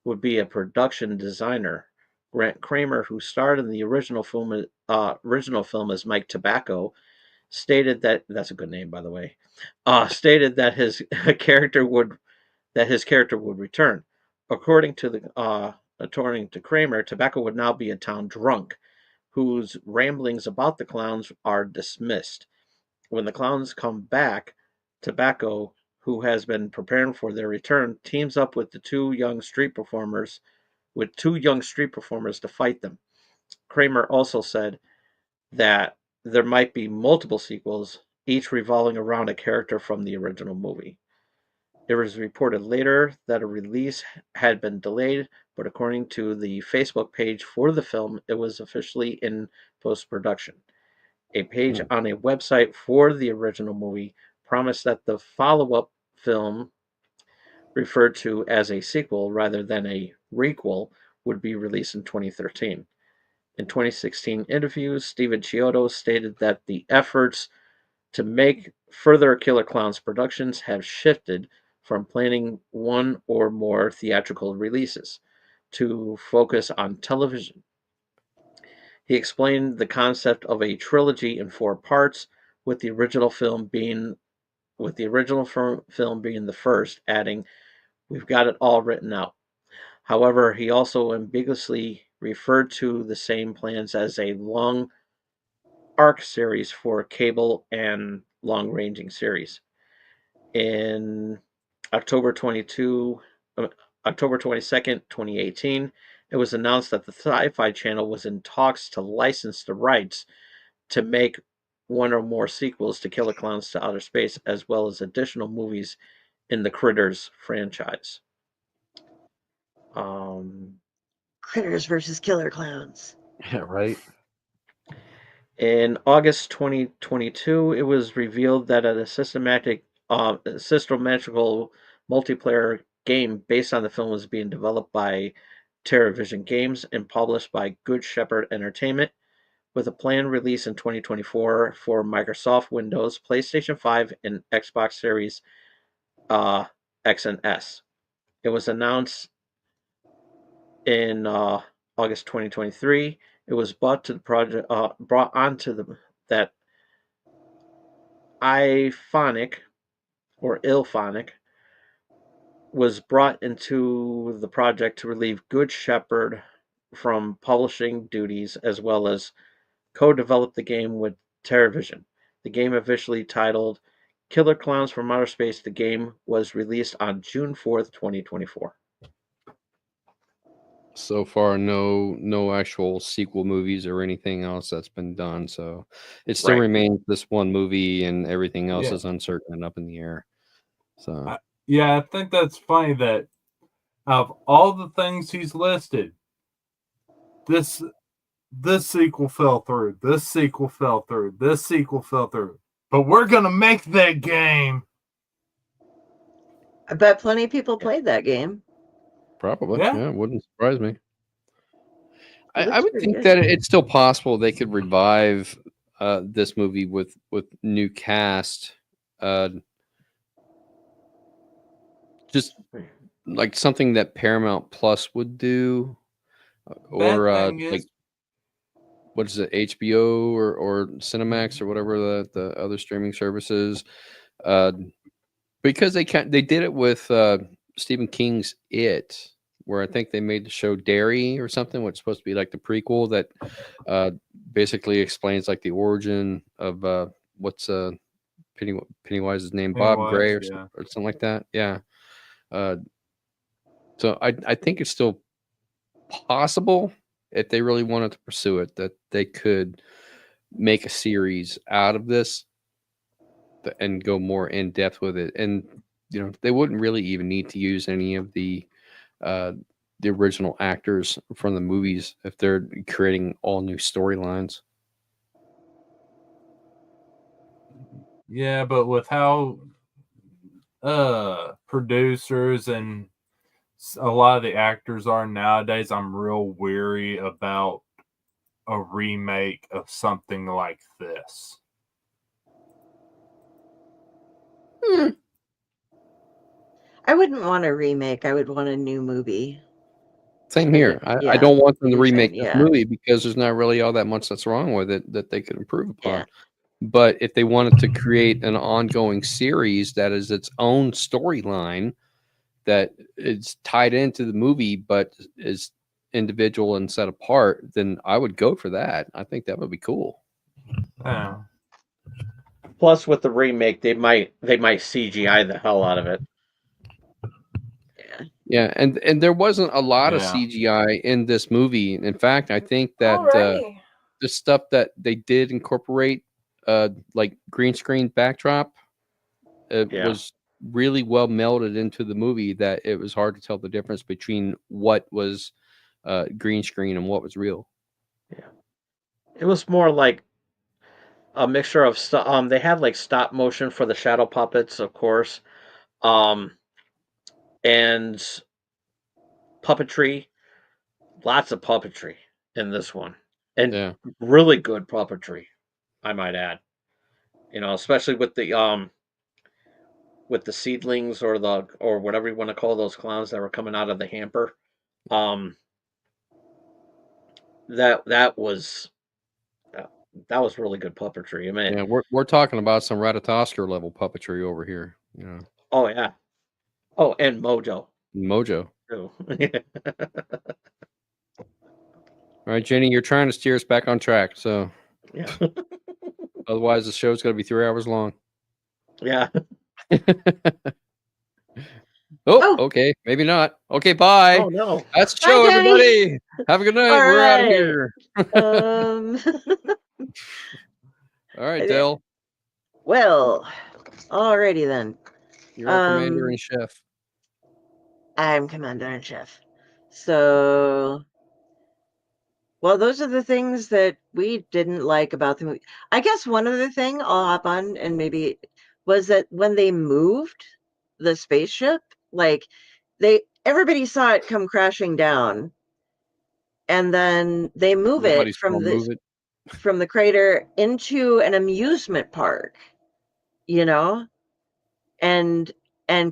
would be a production designer. Grant Kramer, who starred in the original film as Mike Tobacco, stated that's a good name, by the way. Stated that his character would return. According to Kramer, Tobacco would now be a town drunk, whose ramblings about the clowns are dismissed. When the clowns come back, Tobacco, who has been preparing for their return, teams up with two young street performers to fight them. Kramer also said that there might be multiple sequels, each revolving around a character from the original movie. It was reported later that a release had been delayed, but according to the Facebook page for the film, it was officially in post-production. A page on a website for the original movie promised that the follow-up film, referred to as a sequel rather than a requel, would be released in 2013. In 2016 interviews, Stephen Chiodo stated that the efforts to make further Killer Klowns productions have shifted from planning one or more theatrical releases to focus on television. He explained the concept of a trilogy in 4 parts, with the original film being the first, adding, "We've got it all written out." However, he also ambiguously referred to the same plans as a long arc series for cable and long-ranging series. In October 22nd, 2018, it was announced that the Sci-Fi Channel was in talks to license the rights to make one or more sequels to Killer Klowns to Outer Space, as well as additional movies in the Critters franchise. Critters versus Killer Klowns. Yeah, right. In August 2022, it was revealed that a systematical multiplayer game based on the film was being developed by TerraVision Games and published by Good Shepherd Entertainment, with a planned release in 2024 for Microsoft Windows, PlayStation 5, and Xbox Series X and S. It was announced in August 2023. It was brought onto that IllFonic was brought into the project to relieve Good Shepherd from publishing duties, as well as co-develop the game with TerraVision. The game, officially titled Killer Klowns from Outer Space, the game was released on June 4th, 2024. So far, no actual sequel movies or anything else that's been done. So it still remains this one movie, and everything else is uncertain and up in the air. So I think that's funny that of all the things he's listed, this sequel fell through. This sequel fell through. This sequel fell through. But we're gonna make that game. I bet plenty of people played that game. probably, yeah, it wouldn't surprise me. It I would looks think pretty that good. it's still possible they could revive this movie with new cast, just like something that Paramount Plus would do, or Bad thing like is, what is it, HBO or Cinemax or whatever the other streaming services, because they did it with Stephen King's It, where I think they made the show Derry or something, which is supposed to be like the prequel that basically explains like the origin of what's Pennywise's name, Bob Gray or something like that. Yeah. So I think it's still possible, if they really wanted to pursue it, that they could make a series out of this and go more in depth with it. And they wouldn't really even need to use any of the original actors from the movies if they're creating all new storylines. Yeah, but with how producers and a lot of the actors are nowadays, I'm real weary about a remake of something like this. I wouldn't want a remake. I would want a new movie. Same here. I Yeah, don't want them to you're saying, remake this yeah. movie because there's not really all that much that's wrong with it that they could improve upon. Yeah. But if they wanted to create an ongoing series that is its own storyline that is tied into the movie but is individual and set apart, then I would go for that. I think that would be cool. Yeah. Plus, with the remake, they might CGI the hell out of it. Yeah, and there wasn't a lot of Yeah. CGI in this movie. In fact, I think that Alrighty. the stuff that they did incorporate, like green screen backdrop, Yeah. was really well melded into the movie that it was hard to tell the difference between what was green screen and what was real. It was more like a mixture of stuff. They had like stop motion for the shadow puppets, of course, and puppetry. Lots of puppetry in this one, and Yeah. really good puppetry, I might add. Especially with the seedlings or whatever you want to call those clowns that were coming out of the hamper. That was really good puppetry. I mean, Yeah, we're talking about some Ratatosker level puppetry over here. oh yeah, oh, and Mojo. Mojo. Too. All right, Jenny, you're trying to steer us back on track. So Yeah, otherwise, the show's going to be 3 hours long. yeah. Oh, okay, maybe not. Okay, bye. Oh no. That's the Bye, show, Jenny. everybody. Have a good night. All We're out of right. here. All right, Dell. Well, alrighty then. You're our commander and chef. I'm commander and chef. So, well, those are the things that we didn't like about the movie. I guess one other thing I'll hop on and maybe was that when they moved the spaceship, like everybody saw it come crashing down, and then they move Nobody it saw from move it. from the crater into an amusement park, and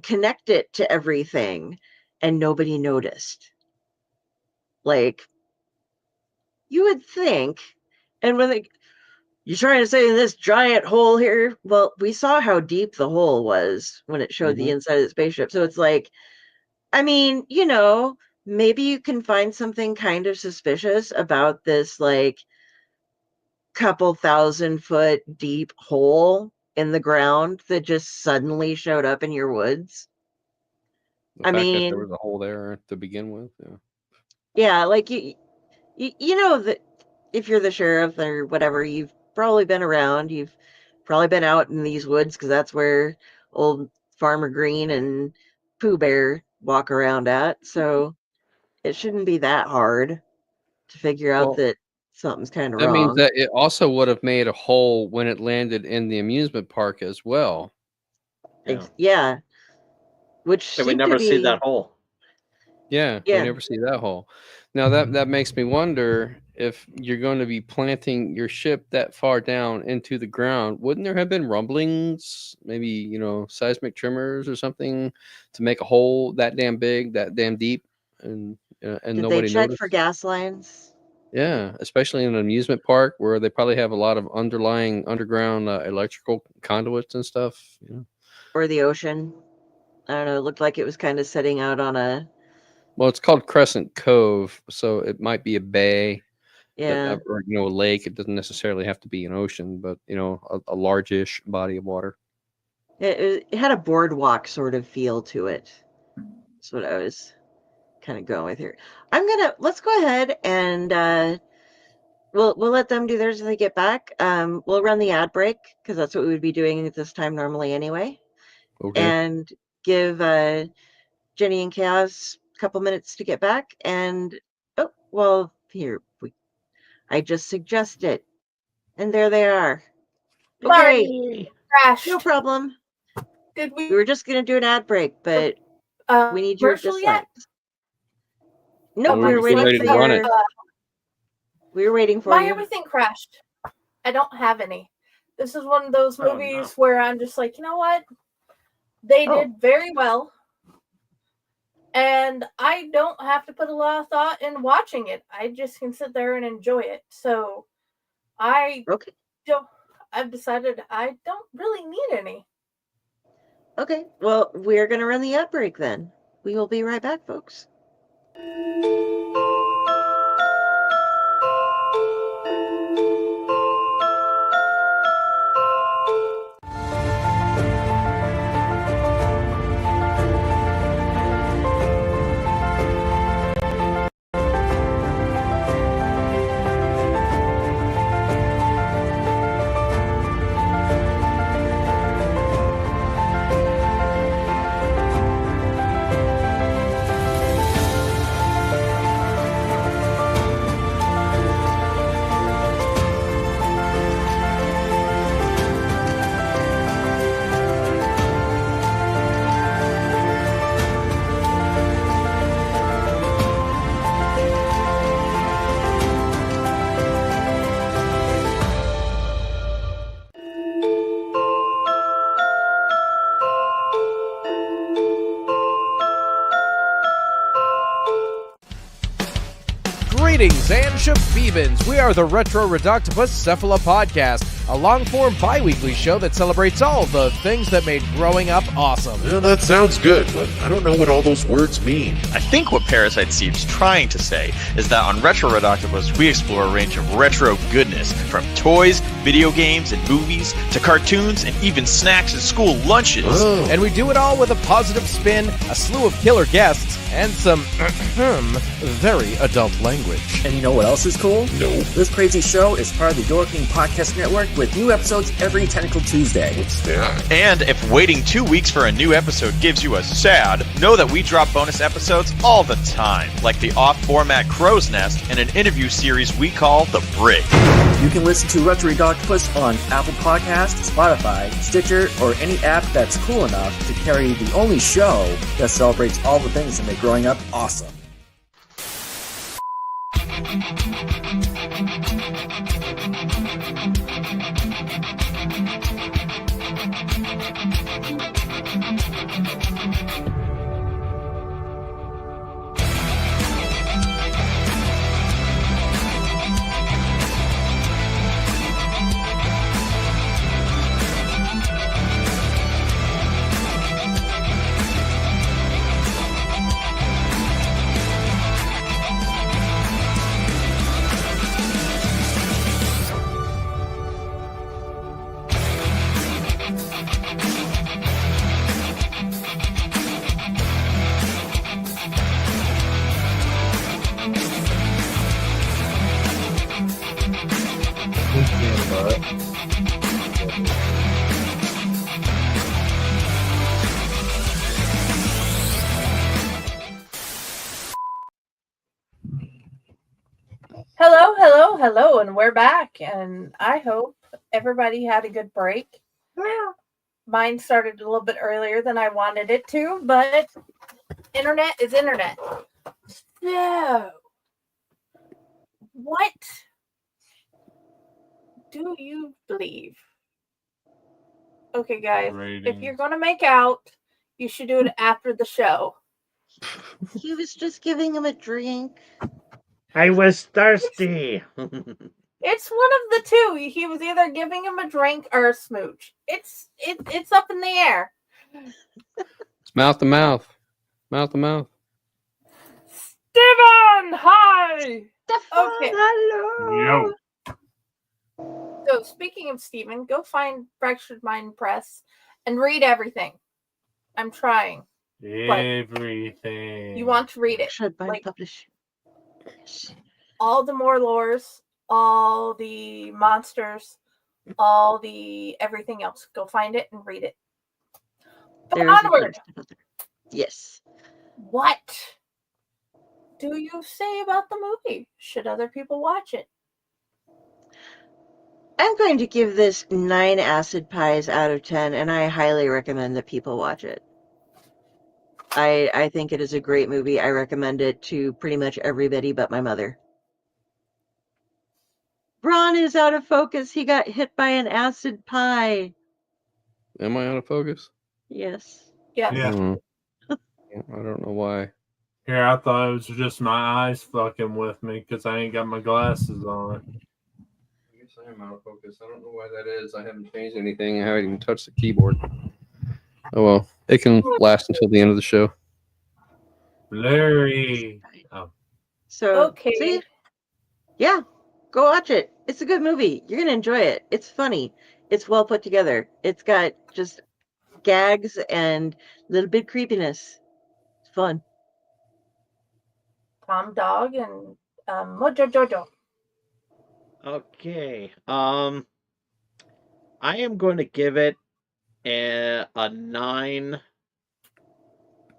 connect it to everything, and nobody noticed. Like, you would think, and when you're trying to say this giant hole here, well, we saw how deep the hole was when it showed the inside of the spaceship. So it's like, I mean, maybe you can find something kind of suspicious about this, like, couple 1,000-foot deep hole in the ground that just suddenly showed up in your woods. The I fact that mean, there was a hole there to begin with. Yeah. yeah, like you know that if you're the sheriff or whatever, you've probably been around. You've probably been out in these woods because that's where old Farmer Green and Pooh Bear walk around at. So it shouldn't be that hard to figure out Well, that something's kind of that means wrong. that it also would have made a hole when it landed in the amusement park as well. Yeah. Which So we seemed never to see be, that hole. Yeah, we never see that hole. Now that makes me wonder if you're going to be planting your ship that far down into the ground. Wouldn't there have been rumblings, maybe seismic tremors or something, to make a hole that damn big, that damn deep, and Did nobody they check noticed? for gas lines? Yeah, especially in an amusement park where they probably have a lot of underlying underground electrical conduits and stuff. Or the ocean? I don't know. It looked like it was kind of setting out on a. Well, it's called Crescent Cove, so it might be a bay, Yeah. or a lake. It doesn't necessarily have to be an ocean, but a large-ish body of water. It had a boardwalk sort of feel to it. That's what I was kind of going with here. Let's go ahead and we'll let them do theirs when they get back. We'll run the ad break because that's what we would be doing at this time normally anyway. Okay. And give Jenny and Chaos a couple minutes to get back. And I just suggested, and there they are. Okay, Sorry, crashed. no problem. Did We were just gonna do an ad break, but we need your commercial yet? dislikes. No, Well, we were waiting ready for to run your. it. We were waiting for My you. everything crashed. I don't have any. This is one of those movies where I'm just like, you know what? They did very well. And I don't have to put a lot of thought in watching it. I just can sit there and enjoy it. So I've decided I don't really need any. Okay, well, we're going to run the ad break then. We will be right back, folks. Greetings and shabibans. We are the Retro Reductopus Cephala Podcast, a long-form bi-weekly show that celebrates all the things that made growing up awesome. Yeah, that sounds good, but I don't know what all those words mean. I think what Parasite Steve's trying to say is that on Retro Reductopus, we explore a range of retro goodness, from toys, video games, and movies, to cartoons, and even snacks and school lunches. Oh. And we do it all with a positive spin, a slew of killer guests, and some very adult language. And you know what else is cool? No. This crazy show is part of the Door King Podcast Network with new episodes every Tentacle Tuesday. What's that? And if waiting 2 weeks for a new episode gives you a sad, know that we drop bonus episodes all the time, like the off-format Crow's Nest and an interview series we call The Brig. You can listen to Retro Reductopus on Apple Podcasts, Spotify, Stitcher, or any app that's cool enough to carry the only show that celebrates all the things that make growing up awesome. Hello, and we're back. And I hope everybody had a good break. Mine started a little bit earlier than I wanted it to, but internet is internet. So, what do you believe? Okay, guys, if you're going to make out, you should do it after the show. He was just giving him a drink. I was thirsty. It's one of the two. He was either giving him a drink or a smooch. It's up in the air. It's mouth to mouth. Mouth to mouth. Steven, hi. Okay. Yo. So speaking of Steven, go find Fractured Mind Press and read everything. I'm trying. Everything. You want to read it. Should Like, publish. all the more lores, all the monsters, all the everything else. Go find it and read it. But onward. Yes. What do you say about the movie? Should other people watch it? I'm going to give this 9 acid pies out of 10, and I highly recommend that people watch it. I think it is a great movie. I recommend it to pretty much everybody but my mother. Ron is out of focus. He got hit by an acid pie. Am I out of focus? Yes. Yeah. Yeah. I don't know why. Here, I thought it was just my eyes fucking with me because I ain't got my glasses on. I guess I am out of focus. I don't know why that is. I haven't changed anything. I haven't even touched the keyboard. Oh well, it can last until the end of the show. Blurry. Oh. So, Okay. see? Yeah, go watch it. It's a good movie. You're going to enjoy it. It's funny. It's well put together. It's got just gags and a little bit creepiness. It's fun. Tom Dog and Mojo Jojo. Okay. I am going to give it a 9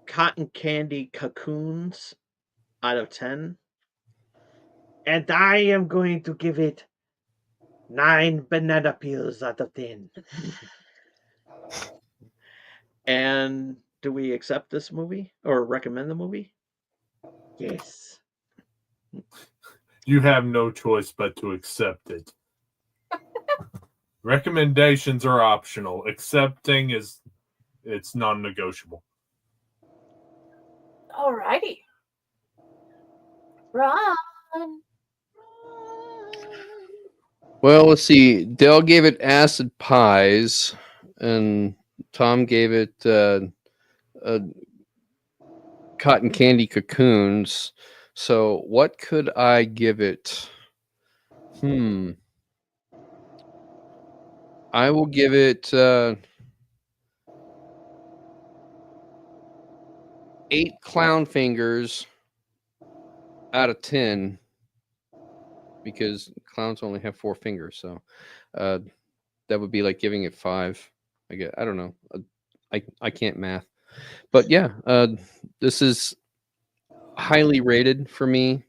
cotton candy cocoons out of 10. And I am going to give it 9 banana peels out of 10. And do we accept this movie or recommend the movie? Yes. You have no choice but to accept it. Recommendations are optional. Accepting it's non-negotiable. Alrighty. Ron. Well, let's see. Dell gave it acid pies, and Tom gave it cotton candy cocoons. So, what could I give it? I will give it 8 clown fingers out of 10 because clowns only have 4 fingers. So that would be like giving it 5. I guess. I don't know. I can't math. But yeah, this is highly rated for me.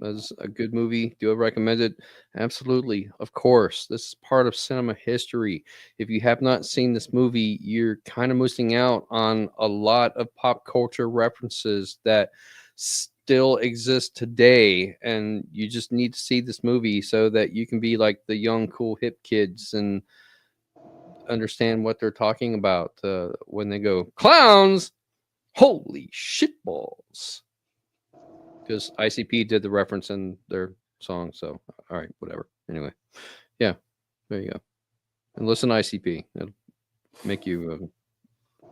As a good movie. Do I recommend it? Absolutely. Of course. This is part of cinema history. If you have not seen this movie, you're kind of missing out on a lot of pop culture references that still exist today. And you just need to see this movie so that you can be like the young, cool, hip kids and understand what they're talking about when they go, clowns! Holy shitballs! Because ICP did the reference in their song. So, all right, whatever. Anyway, yeah, there you go. And listen to ICP. It'll make you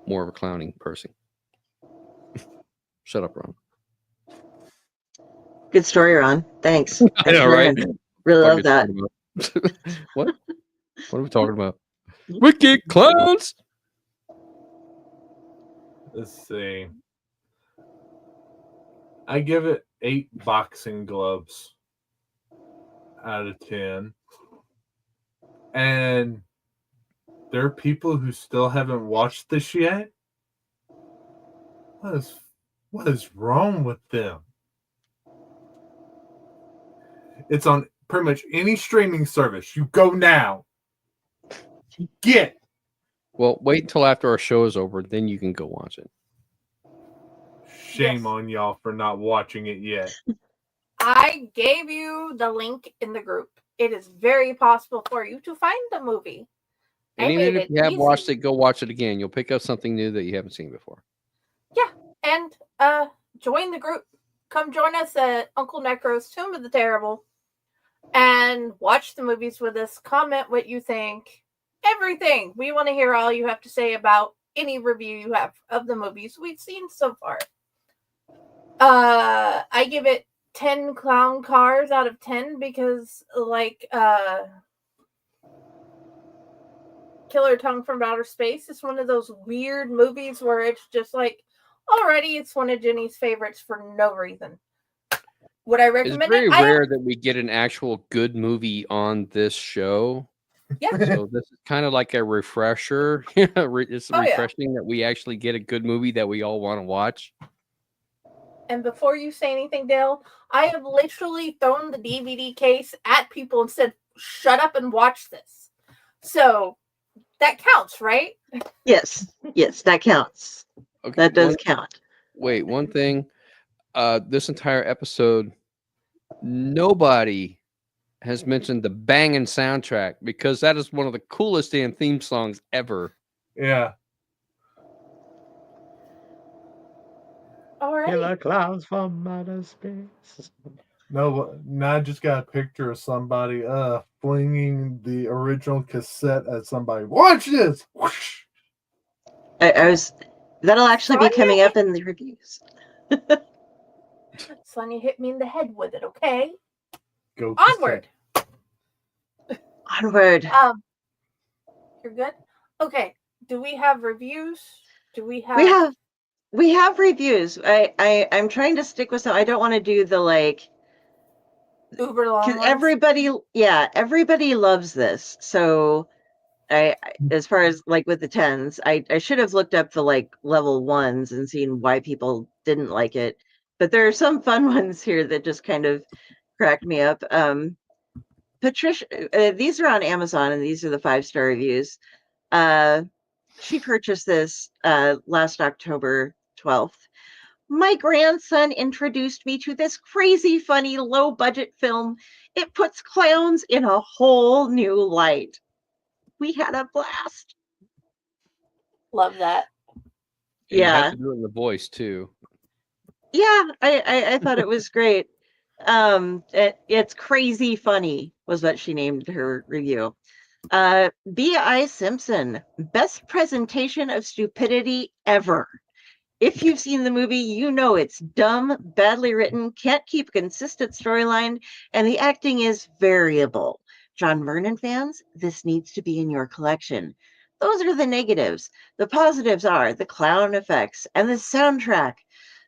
more of a clowning person. Shut up, Ron. Good story, Ron. Thanks. I know, right? Really love that. What? What are we talking about? Wicked clowns! Let's see. I give it 8 boxing gloves out of 10. And there are people who still haven't watched this yet. What is wrong with them? It's on pretty much any streaming service. You go now. Get. Well, wait until after our show is over, then you can go watch it. Shame on y'all for not watching it yet. I gave you the link in the group. It is very possible for you to find the movie. And even if you have watched it, go watch it again. You'll pick up something new that you haven't seen before. Yeah, and join the group. Come join us at Uncle Necro's Tomb of the Terrible and watch the movies with us. Comment what you think. Everything. We want to hear all you have to say about any review you have of the movies we've seen so far. I give it 10 clown cars out of 10 because, like, Killer Tongue from Outer Space is one of those weird movies where it's just like, already it's one of Jenny's favorites for no reason. Would I recommend it? It's very rare that we get an actual good movie on this show. Yeah. So this is kind of like a refresher. It's refreshing that we actually get a good movie that we all want to watch. And before you say anything, Dale, I have literally thrown the DVD case at people and said, shut up and watch this. So that counts, right? Yes. Yes, that counts. Okay, that does count. Wait, one thing. This entire episode, nobody has mentioned the banging soundtrack because that is one of the coolest damn theme songs ever. Yeah. All right. Killer Klowns from outer space. No, now I just got a picture of somebody flinging the original cassette at somebody. Watch this! Whoosh! That'll actually be coming up in the reviews. Sonya hit me in the head with it, okay? Go Onward. Onward. You're good? Okay. Do we have reviews? Do we have We have reviews. I'm trying to stick with some. I don't want to do the like uber long ones? everybody loves this. So as far as like with the 10s, I should have looked up the like level 1s and seen why people didn't like it. But there are some fun ones here that just kind of cracked me up. Patricia, these are on Amazon, and these are the 5-star reviews. She purchased this last October 12th. My grandson introduced me to this crazy, funny, low-budget film. It puts clowns in a whole new light. We had a blast. Love that. And you Yeah. have to do it in the voice too. Yeah, I thought it was great. It's crazy funny was what she named her review. B.I. Simpson, best presentation of stupidity ever. If you've seen the movie, you know it's dumb, badly written, can't keep a consistent storyline, and the acting is variable. John Vernon fans, this needs to be in your collection. Those are the negatives. The positives are the clown effects and the soundtrack.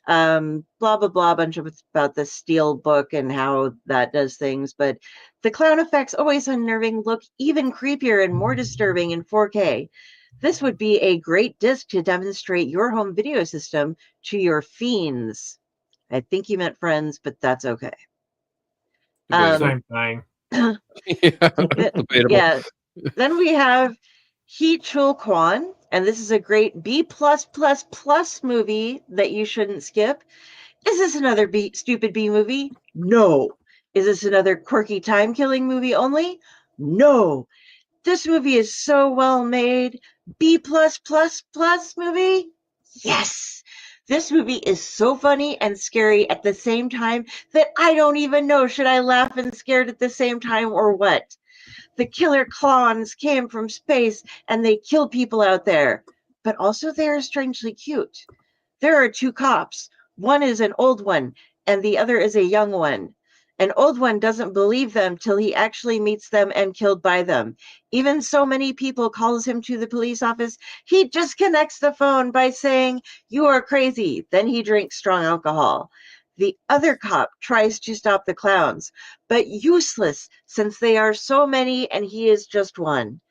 Blah, blah, blah, a bunch of about the steel book and how that does things. But the clown effects, always unnerving, look even creepier and more disturbing in 4K. This would be a great disc to demonstrate your home video system to your fiends. I think you meant friends, but that's okay. Same thing. Debatable. Yeah. Then we have Hee Chul Kwan, and this is a great B+++ movie that you shouldn't skip. Is this another stupid B movie? No. Is this another quirky time-killing movie only? No. This movie is so well made. B+++ movie? Yes. This movie is so funny and scary at the same time that I don't even know should I laugh and scared at the same time or what. The killer Klowns came from space and they kill people out there, but also they are strangely cute. There are 2 cops. One is an old one and the other is a young one. An old one doesn't believe them till he actually meets them and killed by them. Even so many people calls him to the police office, he disconnects the phone by saying, "You are crazy." Then he drinks strong alcohol. The other cop tries to stop the clowns, but useless since they are so many and he is just one.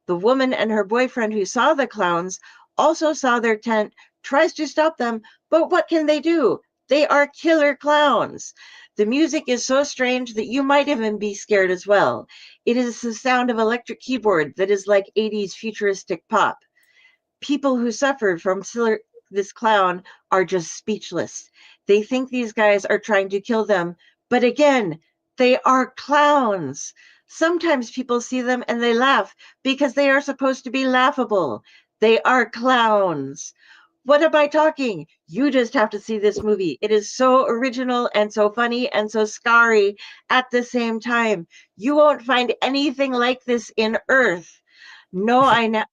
The woman and her boyfriend who saw the clowns also saw their tent, tries to stop them, but what can they do? They are killer clowns. The music is so strange that you might even be scared as well. It is the sound of electric keyboard that is like 80s futuristic pop. People who suffered from this clown are just speechless. They think these guys are trying to kill them, but again, they are clowns. Sometimes people see them and they laugh because they are supposed to be laughable. They are clowns. What am I talking? You just have to see this movie. It is so original and so funny and so scary at the same time. You won't find anything like this in Earth. No,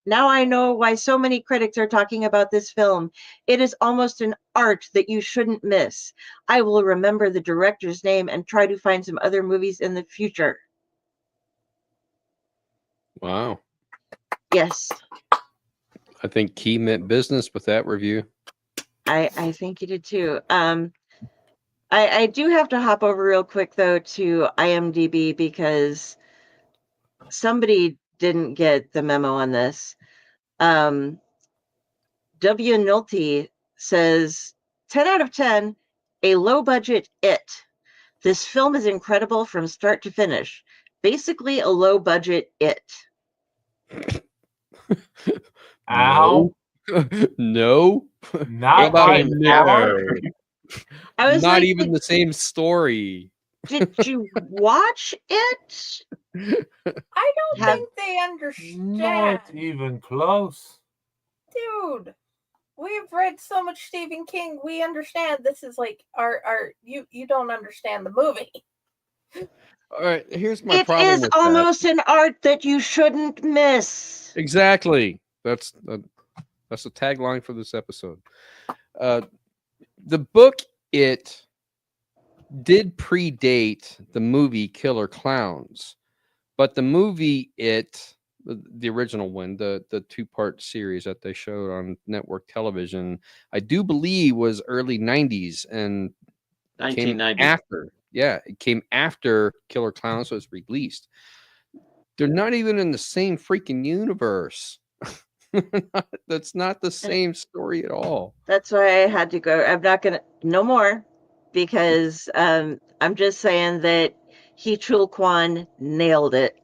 now I know why so many critics are talking about this film. It is almost an art that you shouldn't miss. I will remember the director's name and try to find some other movies in the future. Wow. Yes. I think Key meant business with that review. I think you did too. I do have to hop over real quick though to IMDb because somebody didn't get the memo on this. W. Nolte says 10 out of 10, a low budget It. This film is incredible from start to finish. Basically a low budget It. Ow. No. Not about no. I was not like, even the same story. Did you watch it? I don't think they understand. Not even close. Dude. we've read so much Stephen King. We understand this is like our you don't understand the movie. All right, here's my It problem is with almost an art that you shouldn't miss. that. Exactly. That's the tagline for this episode. The book It did predate the movie Killer Klowns, but the movie It, the original one, the two-part series that they showed on network television, I do believe was early 90s and came 1990. after. Yeah, it came after Killer Klowns was released. They're not even in the same freaking universe. That's not the same story at all. That's why I had to go. I'm not gonna no more, because I'm just saying that He Chul Kwan nailed it.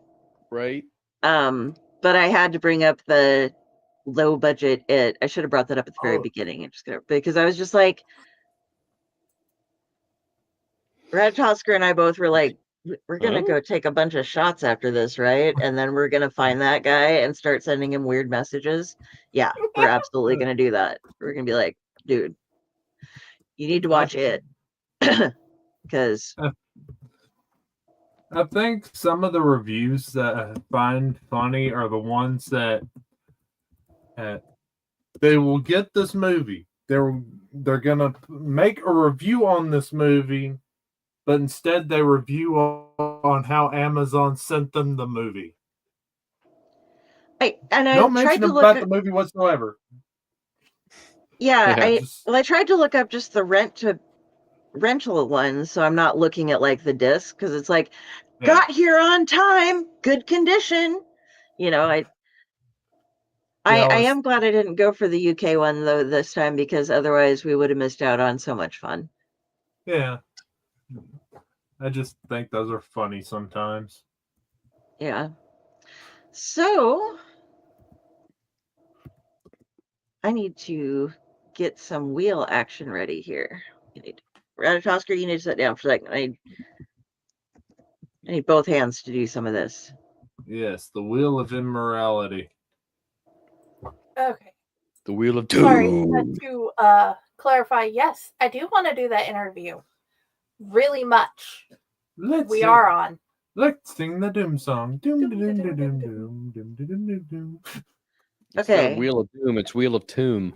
Right? But I had to bring up the low budget It. I should have brought that up at the very beginning. Because I was just like, Ratatosker and I both were like, we're gonna go take a bunch of shots after this, right? And then we're gonna find that guy and start sending him weird messages. Yeah, we're absolutely gonna do that. We're gonna be like, dude, you need to watch It. Because I think some of the reviews that I find funny are the ones that they will get this movie. They're gonna make a review on this movie, but instead they review on how Amazon sent them the movie. I No tried mention to look about at, the movie whatsoever. yeah, Yeah. I tried to look up just the rental ones, so I'm not looking at like the disc, because it's like, got here on time, good condition. I am glad I didn't go for the UK one though this time, because otherwise we would have missed out on so much fun. Yeah. I just think those are funny sometimes. Yeah. So I need to get some wheel action ready here. Ratatosker, you need to sit down for a second. I need both hands to do some of this. Yes, the wheel of immorality. Okay. The Wheel of Sorry, Doom. to clarify, yes, I do want to do that interview. Really much. We are on. Let's sing the Doom song. Doom, doom, doom, doom, doom, doom, doom, doom, doom. Instead of Wheel of Doom, it's Wheel of Tomb.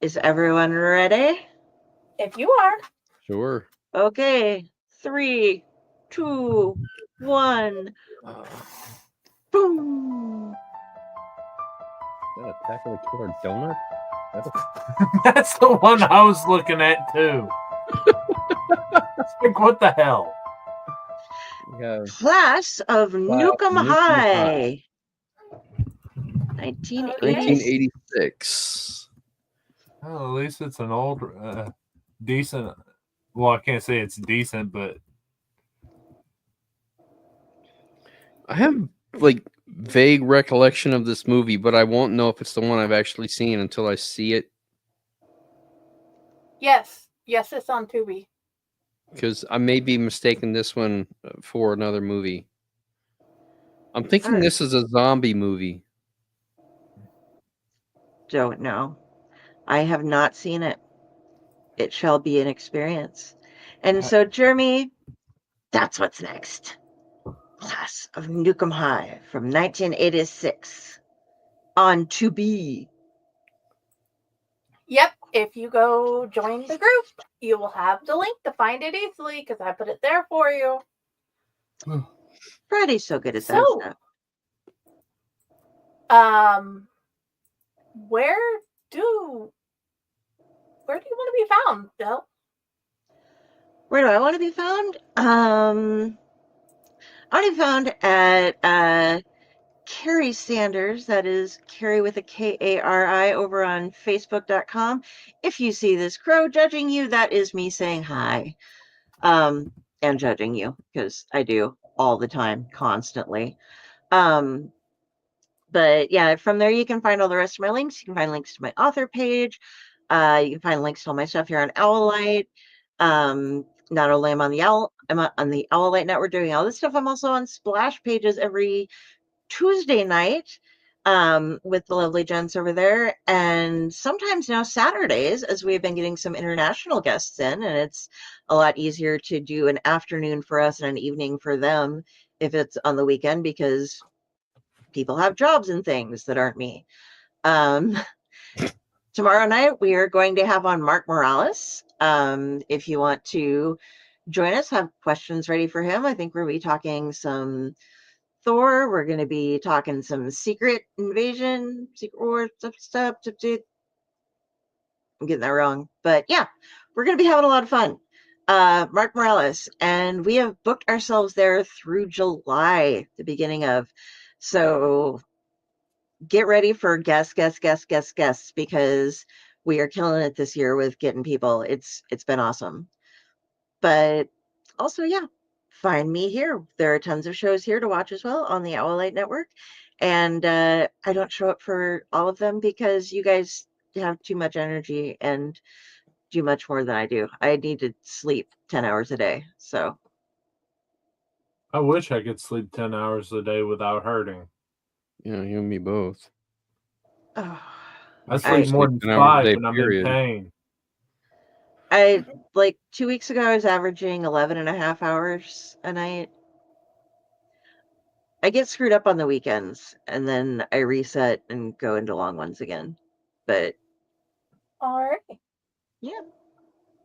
Is everyone ready? If you are. Sure. Okay. 3, 2, 1. Boom. Is that Attack of the Killer Donut? That's the one I was looking at too. It's like, what the hell? Class of Nukem High. 1986. Well, at least it's an old, decent. Well, I can't say it's decent, but I have like vague recollection of this movie, but I won't know if it's the one I've actually seen until I see it. Yes, it's on Tubi. Because I may be mistaking this one for another movie. I'm thinking this is a zombie movie. Don't know. I have not seen it. It shall be an experience. And so, Jeremy, that's what's next. Class of Nukem High from 1986 on Tubi. Yep. If you go join the group, you will have the link to find it easily because I put it there for you. Freddy's so good at that stuff. Where do you want to be found, Bill? Where do I want to be found? I want to be found at Carrie Sanders. That is Carrie with a Kari over on Facebook.com. If you see this crow judging you, that is me saying hi. And judging you, because I do all the time, constantly. But yeah, from there you can find all the rest of my links. You can find links to my author page. You can find links to all my stuff here on Owlite. Not only am I'm on the Owlite Network doing all this stuff, I'm also on Splash Pages every Tuesday night, with the lovely gents over there. And sometimes now Saturdays, as we've been getting some international guests in, and it's a lot easier to do an afternoon for us and an evening for them if it's on the weekend, because people have jobs and things that aren't me. Tomorrow night, we are going to have on Mark Morales. If you want to join us, have questions ready for him. I think we'll be talking some Thor. We're going to be talking some Secret Invasion, Secret War stuff. I'm getting that wrong. But yeah, we're going to be having a lot of fun. Mark Morales. And we have booked ourselves there through July, the beginning of. So get ready for guests, because we are killing it this year with getting people. It's been awesome. But also, yeah, find me here. There are tons of shows here to watch as well on the Owlite Network. And I don't show up for all of them because you guys have too much energy and do much more than I do. I need to sleep 10 hours a day. So I wish I could sleep 10 hours a day without hurting. Yeah, you and me both. I sleep more than 5 when I'm in pain. Like 2 weeks ago, I was averaging 11 and a half hours a night. I get screwed up on the weekends, and then I reset and go into long ones again. But all right. Yeah.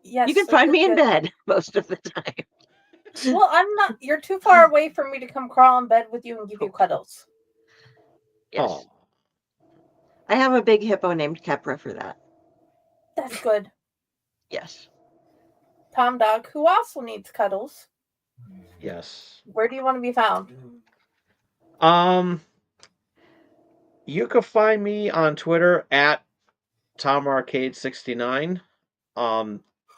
Yes. You can find me in bed most of the time. Well, I'm not. You're too far away for me to come crawl in bed with you and give you cuddles. Yes. Oh. I have a big hippo named Kepra for that. That's good. Yes. Tom Dog, who also needs cuddles. Yes. Where do you want to be found? You can find me on Twitter at TomArcade69.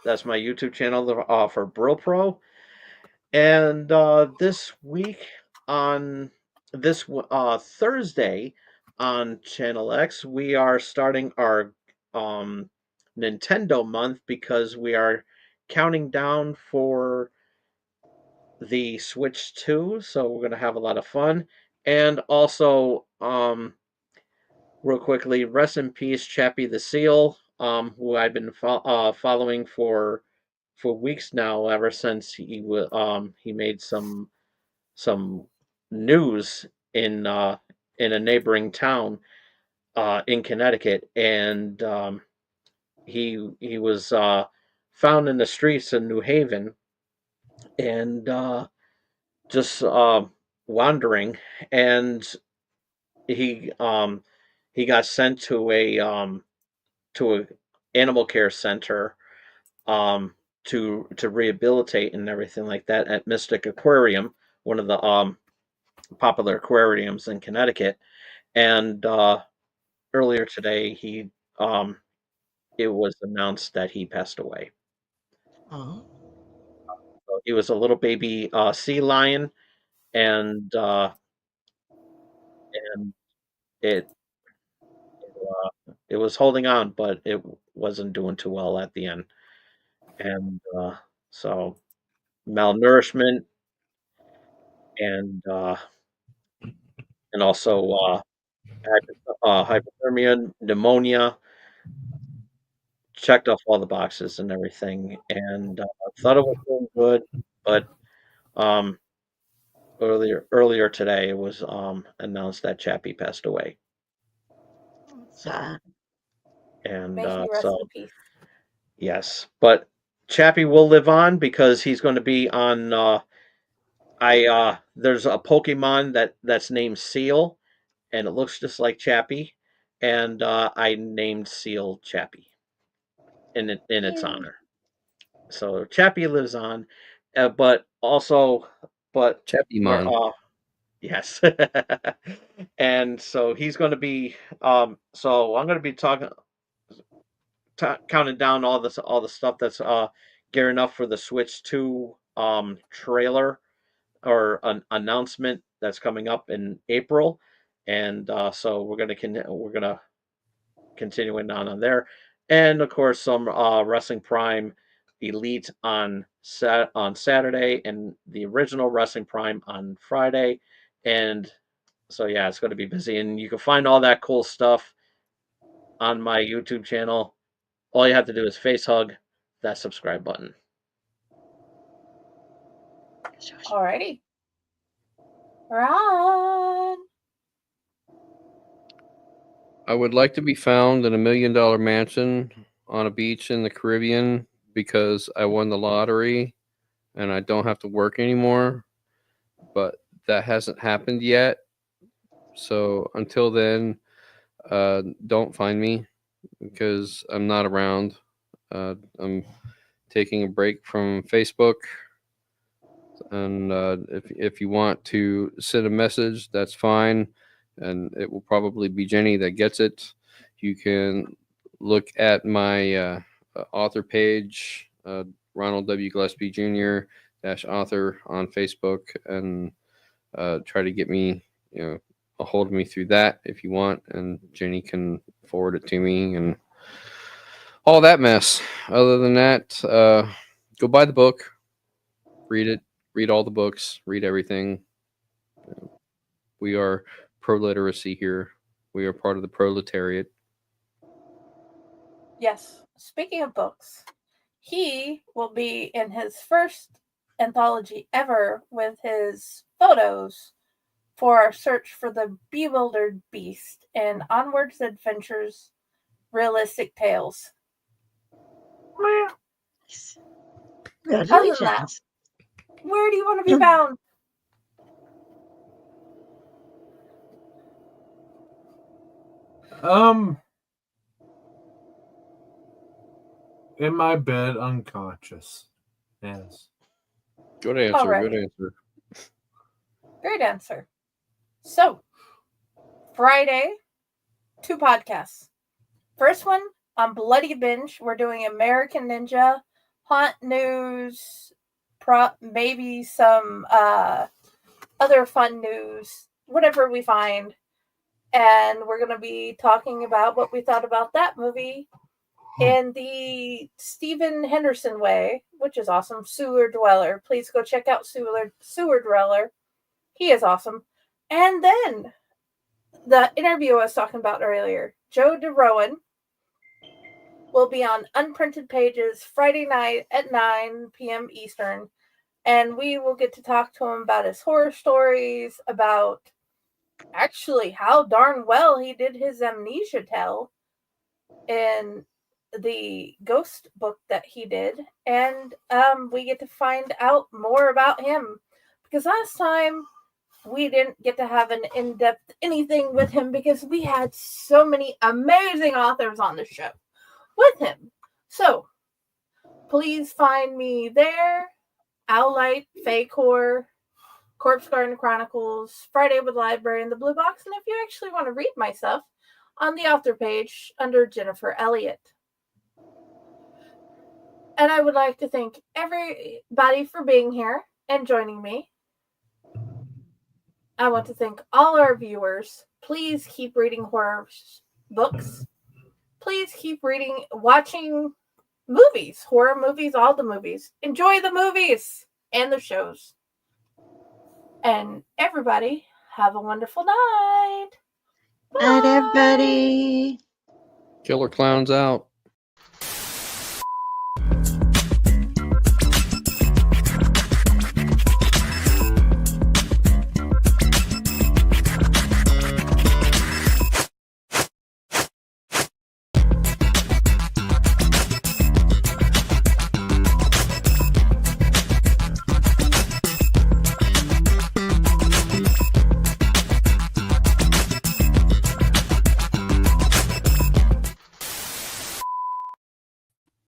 That's my YouTube channel for Brill Pro. And this week on this Thursday on Channel X, we are starting our Nintendo month because we are counting down for the Switch 2, so we're going to have a lot of fun. And also, real quickly, rest in peace, Chappie the Seal, who I've been following for weeks now, ever since he made some news in a neighboring town in Connecticut, and he was found in the streets of New Haven, and just wandering, and he got sent to a animal care center to rehabilitate and everything like that at Mystic Aquarium, one of the popular aquariums in Connecticut. And earlier today, it was announced that he passed away. Oh. So he was a little baby sea lion, and it was holding on, but it wasn't doing too well at the end. And so malnourishment and also hypothermia, pneumonia. Checked off all the boxes and everything, and thought it was doing good, but earlier today it was announced that Chappie passed away. Sad. And May he rest in peace. Yes, but Chappie will live on because he's going to be on. There's a Pokemon that's named Seal, and it looks just like Chappie, and I named Seal Chappie in its honor. So Chappie lives on, but Chappie-mon. Yes, and so he's going to be. So I'm going to be counting down all the stuff that's gearing up for the Switch 2 trailer or an announcement that's coming up in April, and so we're gonna continue on there, and of course some Wrestling Prime Elite on Saturday, and the original Wrestling Prime on Friday, and So yeah, it's going to be busy, and you can find all that cool stuff on my YouTube channel. All you have to do is face hug that subscribe button. Alrighty. Ron. I would like to be found in $1 million mansion on a beach in the Caribbean because I won the lottery and I don't have to work anymore. But that hasn't happened yet. So until then, don't find me because I'm not around. I'm taking a break from Facebook. And if you want to send a message, that's fine. And it will probably be Jenny that gets it. You can look at my author page, Ronald W Gillespie Jr. _author on Facebook, and try to get me, a hold of me through that if you want. And Jenny can forward it to me and all that mess. Other than that, go buy the book, read it. Read all the books, read everything. We are pro-literacy here. We are part of the proletariat. Yes. Speaking of books, he will be in his first anthology ever with his photos for our search for the bewildered beast and Onward's Adventures Realistic Tales. Other than that, where do you want to be found? In my bed, unconscious. Yes. Good answer. Alright. Good answer. Great answer. So, Friday, 2 podcasts. First one on Bloody Binge. We're doing American Ninja, Haunt News, maybe some other fun news, whatever we find. And we're going to be talking about what we thought about that movie in the Stephen Henderson way, which is awesome. Sewer Dweller. Please go check out Sewer Dweller. He is awesome. And then the interview I was talking about earlier, Joe DeRowan, will be on Unprinted Pages Friday night at 9 p.m. Eastern. And we will get to talk to him about his horror stories, about actually how darn well he did his amnesia tell in the ghost book that he did. And we get to find out more about him. Because last time we didn't get to have an in-depth anything with him because we had so many amazing authors on the show with him. So, please find me there. Owlite, Fake Horror, Corpse Garden Chronicles, Friday with the Library, and the Blue Box. And if you actually want to read my stuff, on the author page under Jennifer Elliott. And I would like to thank everybody for being here and joining me. I want to thank all our viewers. Please keep reading horror books. Please keep watching movies, horror movies, all the movies. Enjoy the movies and the shows. And everybody, have a wonderful night. Night, everybody. Killer Klowns out.